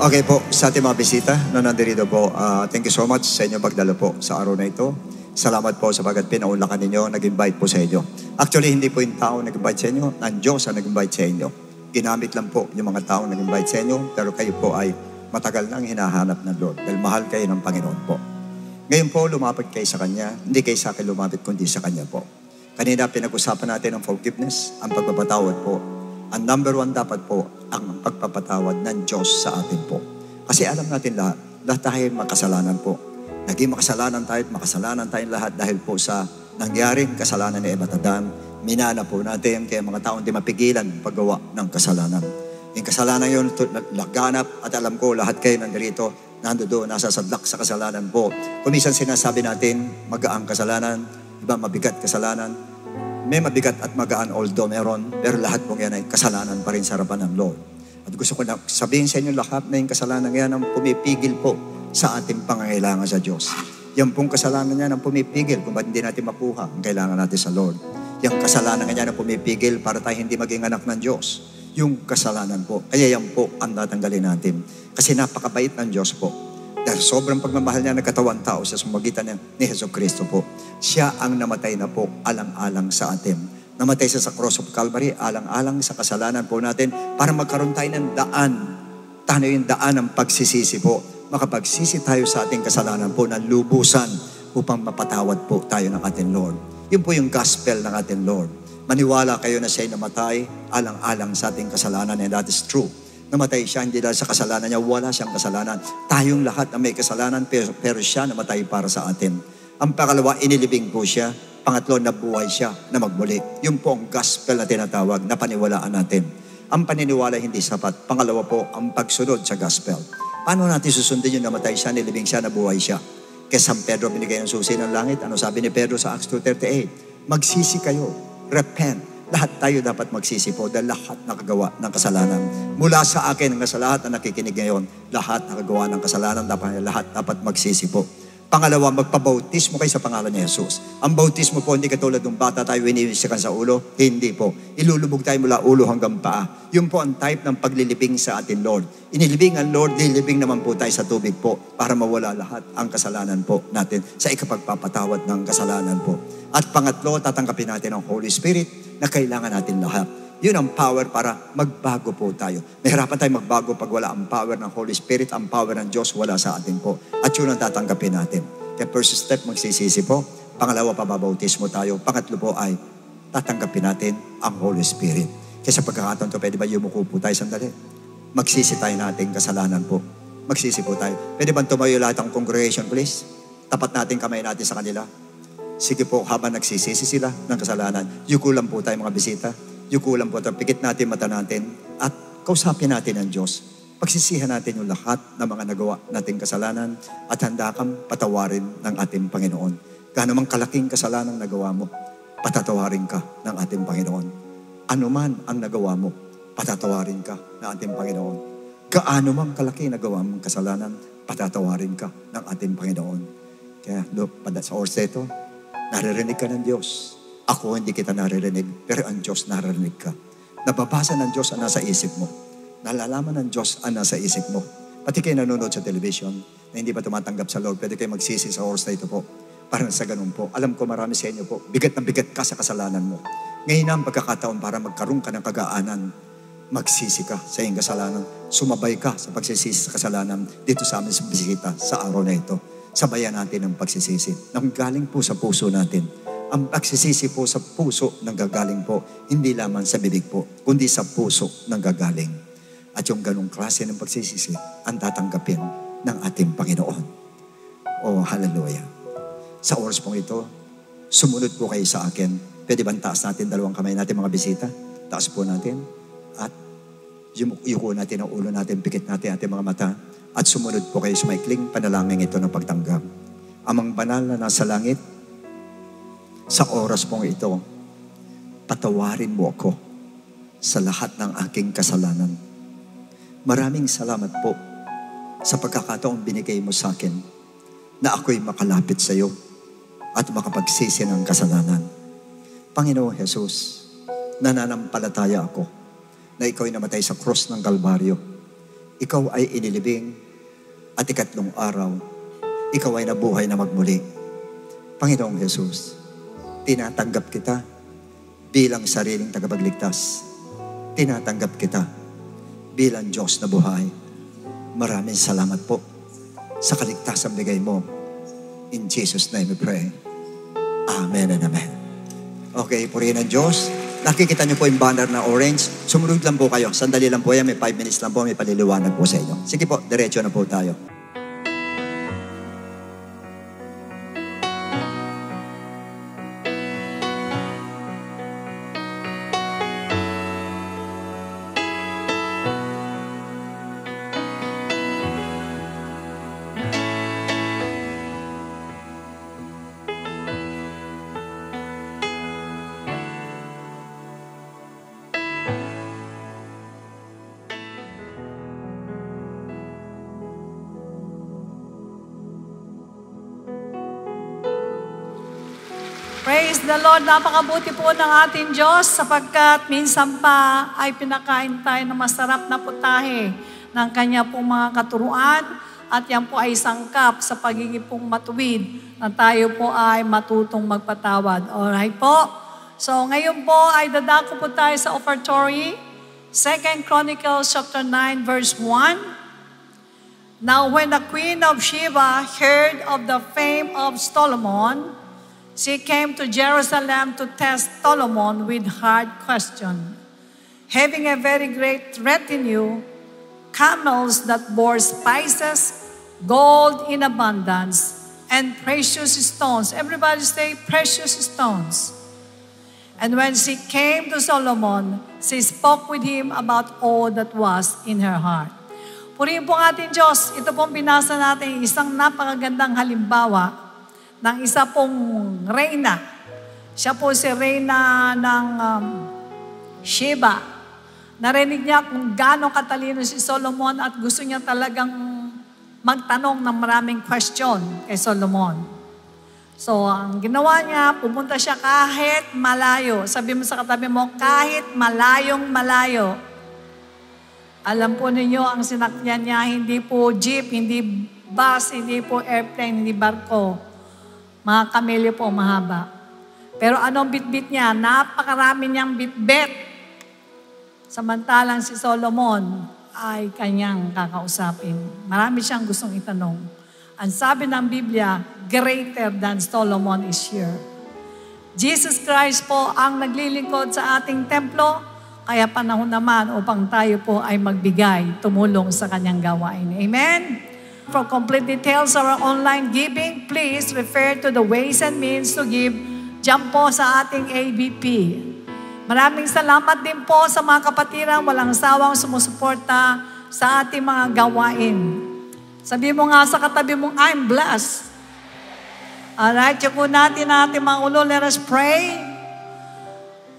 Okay po, sa ating mga bisita na nandito po, thank you so much sa inyong pagdalo po sa araw na ito. Salamat po sapagkat pinaunlakan ninyo, nag-invite po sa inyo. Actually, hindi po yung tao nag-invite sa inyo, ang Diyos ang nag-invite sa inyo. Ginamit lang po yung mga tao nag-invite sa inyo, pero kayo po ay matagal nang hinahanap ng Lord dahil mahal kayo ng Panginoon po. Ngayon po, lumapit kayo sa Kanya, hindi kayo sa akin lumapit kundi sa Kanya po. Kanina pinag-usapan natin ang forgiveness, ang pagpapatawad po. Ang number one dapat po, ang pagpapatawad ng Diyos sa atin po. Kasi alam natin lahat tayo makasalanan po. Naging makasalanan tayong lahat dahil po sa nangyaring kasalanan ni Eva at Adan. Minana po natin, kaya mga taong di mapigilan paggawa ng kasalanan. Yung kasalanan yun, laganap, at alam ko, lahat kayo nandito, nando doon, nasa sadlak sa kasalanan po. Kung minsan sinasabi natin, magaang kasalanan, iba mabigat kasalanan. May mabigat at magaan although meron, pero lahat pong yan ay kasalanan pa rin sa harapan ng Lord. At gusto ko na sabihin sa inyo lahat na yung kasalanan yan ang pumipigil po sa ating pangangailangan sa Diyos. Yan pong kasalanan yan ang pumipigil kung ba't hindi natin makuha ang kailangan natin sa Lord. Yung kasalanan yan ang pumipigil para tayo hindi maging anak ng Diyos. Yung kasalanan po. Kaya yan po ang tatanggalin natin. Kasi napakabait ng Diyos po. Dahil sobrang pagmamahal niya nagkatawang tao sa sumagitan ni Jesucristo po. Siya ang namatay na po alang-alang sa atin. Namatay siya sa cross of Calvary, alang-alang sa kasalanan po natin para magkaroon tayo ng daan. Tayo yung daan ng pagsisisi po. Makapagsisi tayo sa ating kasalanan po ng lubusan upang mapatawad po tayo ng ating Lord. Yun po yung gospel ng ating Lord. Maniwala kayo na siya'y namatay alang-alang sa ating kasalanan, and that is true. Namatay siya, hindi dahil sa kasalanan niya, wala siyang kasalanan. Tayong lahat na may kasalanan, pero siya namatay para sa atin. Ang pangalawa, inilibing po siya. Pangatlo, nabuhay siya na magmuli. Yun po ang gospel na tinatawag na paniwalaan natin. Ang paniniwala hindi sapat. Pangalawa po, ang pagsunod sa gospel. Paano natin susundin yung namatay siya, nilibing siya, nabuhay siya? Kay San Pedro, binigay ng susi ng langit. Ano sabi ni Pedro sa Acts 2:38? Magsisi kayo. Repent. Lahat tayo dapat magsisi po dahil lahat nakagawa ng kasalanan. Mula sa akin hanggang sa lahat na nakikinig ngayon, lahat nakagawa ng kasalanan, lahat dapat magsisi po. Pangalawa, magpabautismo kayo sa pangalan ni Jesus. Ang bautismo po, hindi katulad ng bata tayo winisikan sa ulo. Hindi po. Ilulubog tayo mula ulo hanggang paa. Yun po ang type ng paglilibing sa atin, Lord. Inilibing ang Lord, nilibing naman po tayo sa tubig po para mawala lahat ang kasalanan po natin sa ikapagpapatawad ng kasalanan po. At pangatlo, tatanggapin natin ang Holy Spirit na kailangan natin lahat. Yun ang power para magbago po tayo. Mahirapan tayo magbago pag wala ang power ng Holy Spirit, ang power ng Diyos wala sa atin po. At yun ang tatanggapin natin. Kaya first step, magsisisi po. Pangalawa, pababautismo tayo. Pangatlo po ay tatanggapin natin ang Holy Spirit. Kaya sa pagkakataon to, pwede ba yumuko po tayo sandali? Magsisi tayo natin kasalanan po. Magsisi po tayo. Pwede ba tumayo lahat ang congregation, please? Tapat natin kamay natin sa kanila. Sige po, habang nagsisisi sila ng kasalanan, yuko lang po tayo mga bisita. Yuko lang po tayo, pikit natin mata natin at kausapin natin ang Diyos. Pagsisihan natin yung lahat ng mga nagawa nating kasalanan at handa kang patawarin ng ating Panginoon. Gaano mang kalaking kasalanan nagawa mo, patatawarin ka ng ating Panginoon. Ano man ang nagawa mo, patatawarin ka ng ating Panginoon. Gaano mang kalaki nagawa mong kasalanan, patatawarin ka ng ating Panginoon. Kaya sa oras ito, naririnig ka ng Diyos. Ako hindi kita naririnig, pero ang Diyos naririnig ka. Nababasa ng Diyos ang nasa isip mo. Nalalaman ng Diyos ang nasa isip mo. Pati kayo nanonood sa television na hindi pa tumatanggap sa Lord, pwede kayo magsisi sa oras na ito po. Parang sa ganun po. Alam ko marami sa inyo po, bigat na bigat ka sa kasalanan mo. Ngayon ang pagkakataon para magkaroon ka ng kagaanan. Magsisi ka sa iyong kasalanan. Sumabay ka sa pagsisisi sa kasalanan dito sa amin sa bisita sa araw na ito. Sabayan natin ang pagsisisi. Nang galing po sa puso natin. Ang pagsisisi po sa puso nang gagaling po, hindi lamang sa bibig po, kundi sa puso nang gagaling. At yung ganong klase ng pagsisisi, ang tatanggapin ng ating Panginoon. Oh, hallelujah. Sa oras pong ito, sumunod po kayo sa akin. Pwede ba taas natin dalawang kamay natin mga bisita? Taas po natin. At yuko natin ang ulo natin, pikit natin ating mga mata. At sumunod po kayo sa maikling panalangin ito ng pagtanggap. Amang banal na nasa langit, sa oras pong ito, patawarin mo ako sa lahat ng aking kasalanan. Maraming salamat po sa pagkakataong binigay mo sa akin na ako'y makalapit sa iyo at makapagsisi ng kasalanan. Panginoong Jesus, nananampalataya ako na ikaw ay namatay sa cross ng Kalbaryo. Ikaw ay inilibing at ikatlong araw, ikaw ay nabuhay na magmuli. Panginoong Jesus, tinatanggap kita bilang sariling tagapagligtas. Tinatanggap kita bilang Diyos na buhay. Maraming salamat po sa kaligtasan bigay mo. In Jesus' name we pray. Amen and amen. Okay, purihin ang Diyos. Nakikita niyo po yung banner na orange. Sumunod lang po kayo. Sandali lang po yan. May 5 minutes lang po. May paliliwanag po sa inyo. Sige po, diretso na po tayo. Praise the Lord. Napakabuti po ng ating Diyos sapagkat minsan pa ay pinakain tayo ng masarap na putahe ng Kanya pong mga katuruan at yan po ay sangkap sa pagiging pong matuwid na tayo po ay matutong magpatawad. Alright po? So ngayon po ay dadako po tayo sa offertory. 2 Chronicles chapter 9 verse 1. Now when the queen of Sheba heard of the fame of Solomon, she came to Jerusalem to test Solomon with hard question. Having a very great retinue, camels that bore spices, gold in abundance, and precious stones. Everybody say precious stones. And when she came to Solomon, she spoke with him about all that was in her heart. Purihin po ang ating Diyos. Ito pong binasa natin, isang napakagandang halimbawa ng isa pong reyna. Siya po si reyna ng Sheba. Narinig niya kung gaano katalino si Solomon at gusto niya talagang magtanong ng maraming question kay Solomon. So, ang ginawa niya, pumunta siya kahit malayo. Sabi mo sa katabi mo, kahit malayong malayo. Alam po ninyo, ang sinakyan niya, hindi po jeep, hindi bus, hindi po airplane, hindi barko. Mga kamelyo po, mahaba. Pero anong bitbit niya? Napakarami niyang bitbit. Samantalang si Solomon ay kanyang kakausapin. Marami siyang gustong itanong. Ang sabi ng Biblia, greater than Solomon is here. Jesus Christ po ang naglilingkod sa ating templo, kaya panahon naman upang tayo po ay magbigay, tumulong sa kanyang gawain. Amen? For complete details of our online giving, please refer to the ways and means to give dyan po sa ating ABP. Maraming salamat din po sa mga kapatiran, walang sawang sumusuporta sa ating mga gawain. Sabi mo nga sa katabi mong, I'm blessed. Alright, yuko natin ating mga ulo. Let us pray.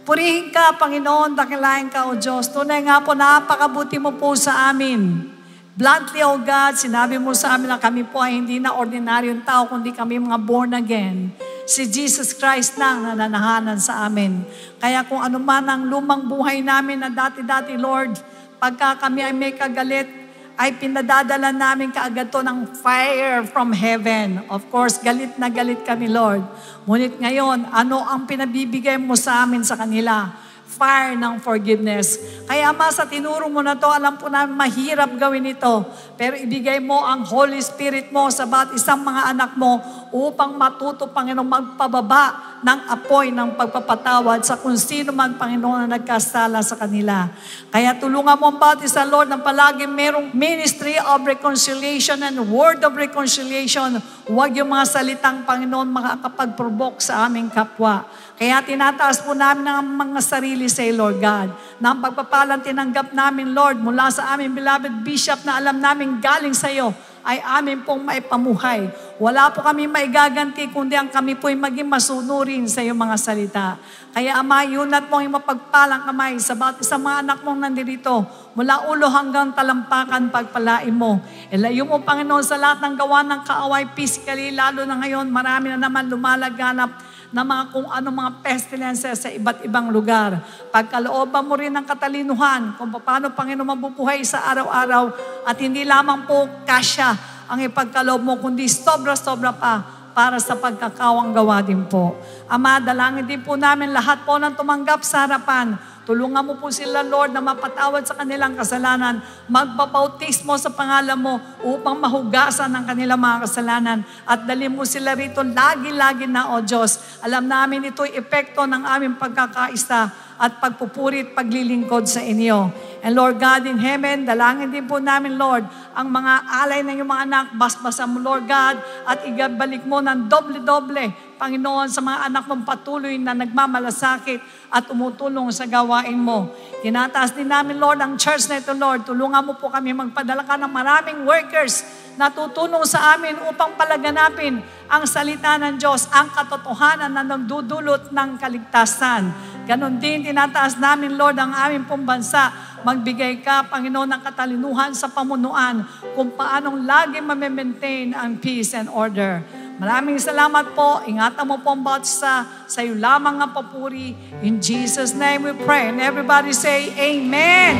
Purihin ka, Panginoon, dakilain ka, O Diyos. Tunay nga po, napakabuti mo po sa amin. Bluntly, O God, sinabi mo sa amin na kami po ay hindi na ordinaryong tao, kundi kami mga born again. Si Jesus Christ lang nananahanan sa amin. Kaya kung ano man ang lumang buhay namin na dati-dati, Lord, pagka kami ay may kagalit, ay pinadadala namin kaagad to ng fire from heaven. Of course, galit na galit kami, Lord. Ngunit ngayon, ano ang pinabibigay mo sa amin sa kanila? Fire ng forgiveness. Kaya Ama, sa tinuro mo na to, alam po namin mahirap gawin ito. Pero ibigay mo ang Holy Spirit mo sa bawat isang mga anak mo upang matuto, Panginoon, magpababa ng apoy ng pagpapatawad sa kung sino man, Panginoon, na nagkasala sa kanila. Kaya tulungan mo ang bawat isa, Lord, na palagi merong ministry of reconciliation and word of reconciliation. Huwag yung mga salitang, Panginoon, makakapag-provoke sa aming kapwa. Kaya tinataas po namin ang mga sarili sa Lord God, na ang pagpapalang tinanggap namin, Lord, mula sa aming beloved bishop na alam namin galing sa iyo, ay amin pong maipamuhay. Wala po kami maigaganti, kundi ang kami po'y maging masunurin sa iyong mga salita. Kaya Ama, yunat mong mapagpalang kamay sa bawat isang mga anak mong nandirito, mula ulo hanggang talampakan, pagpalain mo. Ilayo mo, Panginoon, sa lahat ng gawa ng kaaway physically, lalo na ngayon, marami na naman lumalaganap na mga kung ano mga pestilences sa iba't ibang lugar. Pagkalooban mo rin ng katalinuhan kung paano, Panginoon, mabubuhay sa araw-araw at hindi lamang po kasya ang ipagkaloob mo, kundi sobra-sobra pa para sa pagkakawang gawa din po. Ama, dalangin din po namin lahat po ng tumanggap sa harapan. Tulungan mo po sila, Lord, na mapatawad sa kanilang kasalanan. Magpabautismo sa pangalan mo upang mahugasan ang kanilang mga kasalanan. At dalhin mo sila rito lagi-lagi na, O Diyos. Alam namin ito'y epekto ng aming pagkakaisa at pagpupuri at paglilingkod sa inyo. And Lord God in heaven, dalangin din po namin, Lord, ang mga alay ng iyong mga anak, basbasan mo, Lord God, at igabalik mo ng doble-doble, Panginoon, sa mga anak mong patuloy na nagmamalasakit at umutulong sa gawain mo. Tinataas din namin, Lord, ang church na ito, Lord. Tulungan mo po kami magpadala ka ng maraming workers na tutulong sa amin upang palaganapin ang salita ng Diyos, ang katotohanan na nagdudulot ng kaligtasan. Ganon din, tinataas namin, Lord, ang aming pong bansa. Magbigay ka, Panginoon, ng katalinuhan sa pamunuan kung paanong lagi ma-maintain ang peace and order. Maraming salamat po. Ingatan mo po ang bawat isa. Sa iyo lamang ang papuri. In Jesus' name we pray. And everybody say, Amen.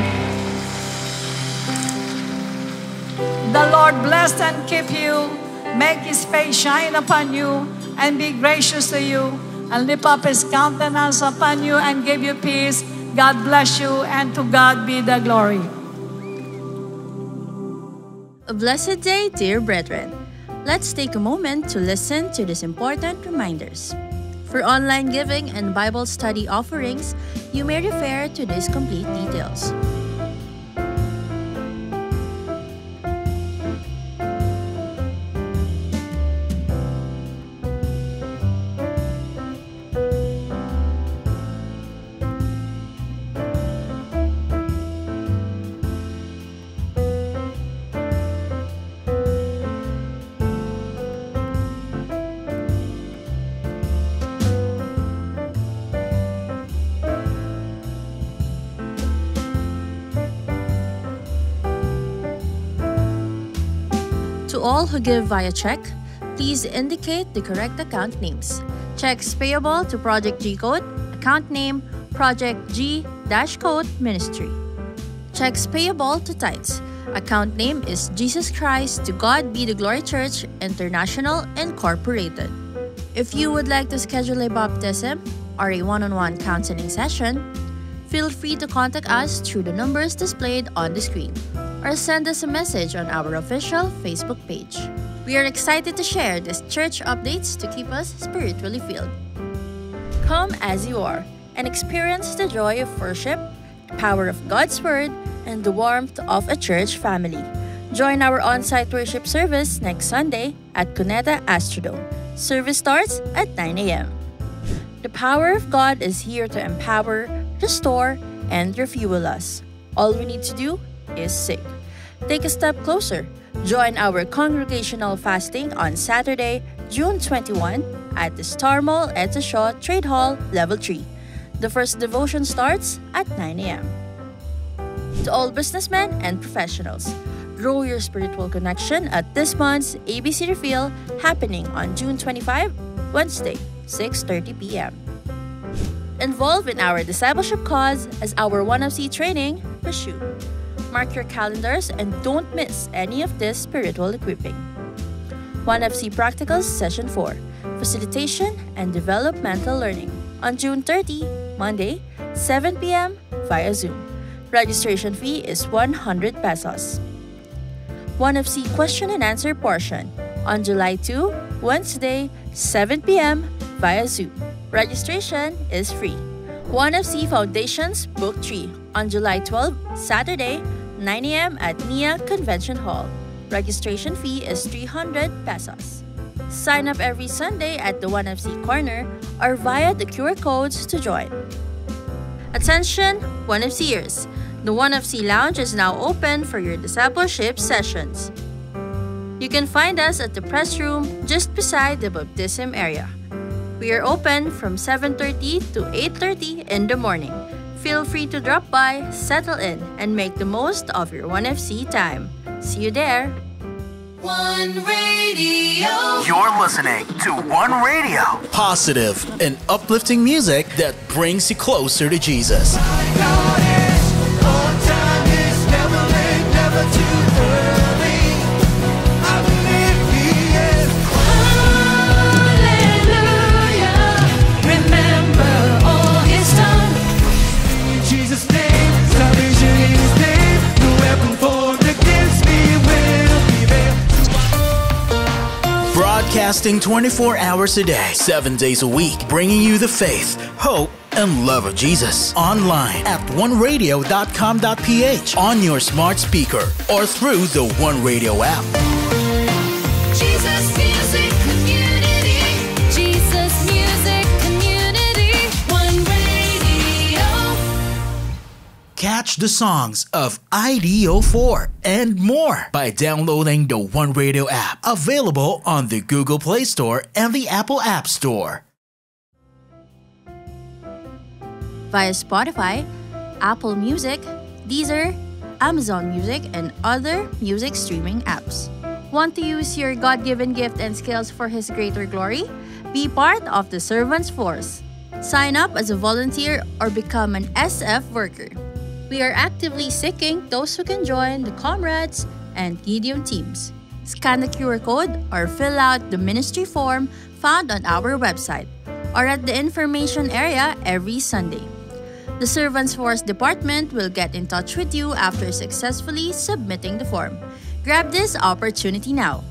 The Lord bless and keep you. Make His face shine upon you and be gracious to you. And lift up His countenance upon you and give you peace. God bless you, and to God be the glory. A blessed day, dear brethren. Let's take a moment to listen to these important reminders. For online giving and Bible study offerings, you may refer to these complete details. To all who give via check, please indicate the correct account names. Checks payable to Project G Code, account name Project G-Code Ministry. Checks payable to tithes, account name is Jesus Christ to God Be the Glory Church International Incorporated. If you would like to schedule a baptism or a one-on-one counseling session, feel free to contact us through the numbers displayed on the screen, or send us a message on our official Facebook page. We are excited to share these church updates to keep us spiritually filled. Come as you are and experience the joy of worship, the power of God's Word, and the warmth of a church family. Join our on-site worship service next Sunday at Cuneta Astrodome. Service starts at 9 a.m. The power of God is here to empower, restore, and refuel us. All we need to do is seek. Take a step closer. Join our congregational fasting on Saturday, June 21 at the Star Mall at the Shaw Trade Hall, Level 3. The first devotion starts at 9 a.m. To all businessmen and professionals, grow your spiritual connection at this month's ABC Reveal happening on June 25, Wednesday, 6:30 p.m. Involve in our discipleship cause as our OneFC training pursued. Mark your calendars and don't miss any of this spiritual equipping. OneFC Practicals Session 4, Facilitation and Developmental Learning on June 30, Monday, 7 p.m. via Zoom. Registration fee is 100 pesos. OneFC Question and Answer portion on July 2, Wednesday, 7 p.m. via Zoom. Registration is free. OneFC Foundations Book 3 on July 12, Saturday, 9 a.m. at NIA Convention Hall. Registration fee is 300 pesos. Sign up every Sunday at the OneFC Corner or via the QR codes to join. Attention, OneFCers! The OneFC Lounge is now open for your discipleship sessions. You can find us at the press room just beside the baptism area. We are open from 7:30 to 8:30 in the morning. Feel free to drop by, settle in, and make the most of your OneFC time. See you there! One Radio. You're listening to One Radio. Positive and uplifting music that brings you closer to Jesus. Broadcasting 24 hours a day, 7 days a week, bringing you the faith, hope, and love of Jesus. Online at oneradio.com.ph, on your smart speaker, or through the One Radio app. Jesus Music Community. Jesus Music Community. One Radio. Catch the songs of IDO4 and more by downloading the One Radio app, available on the Google Play Store and the Apple App Store. Via Spotify, Apple Music, Deezer, Amazon Music, and other music streaming apps. Want to use your God-given gift and skills for His greater glory? Be part of the Servants Force. Sign up as a volunteer or become an SF worker. We are actively seeking those who can join the Comrades and Gideon teams. Scan the QR code or fill out the ministry form found on our website or at the information area every Sunday. The Servants Force Department will get in touch with you after successfully submitting the form. Grab this opportunity now.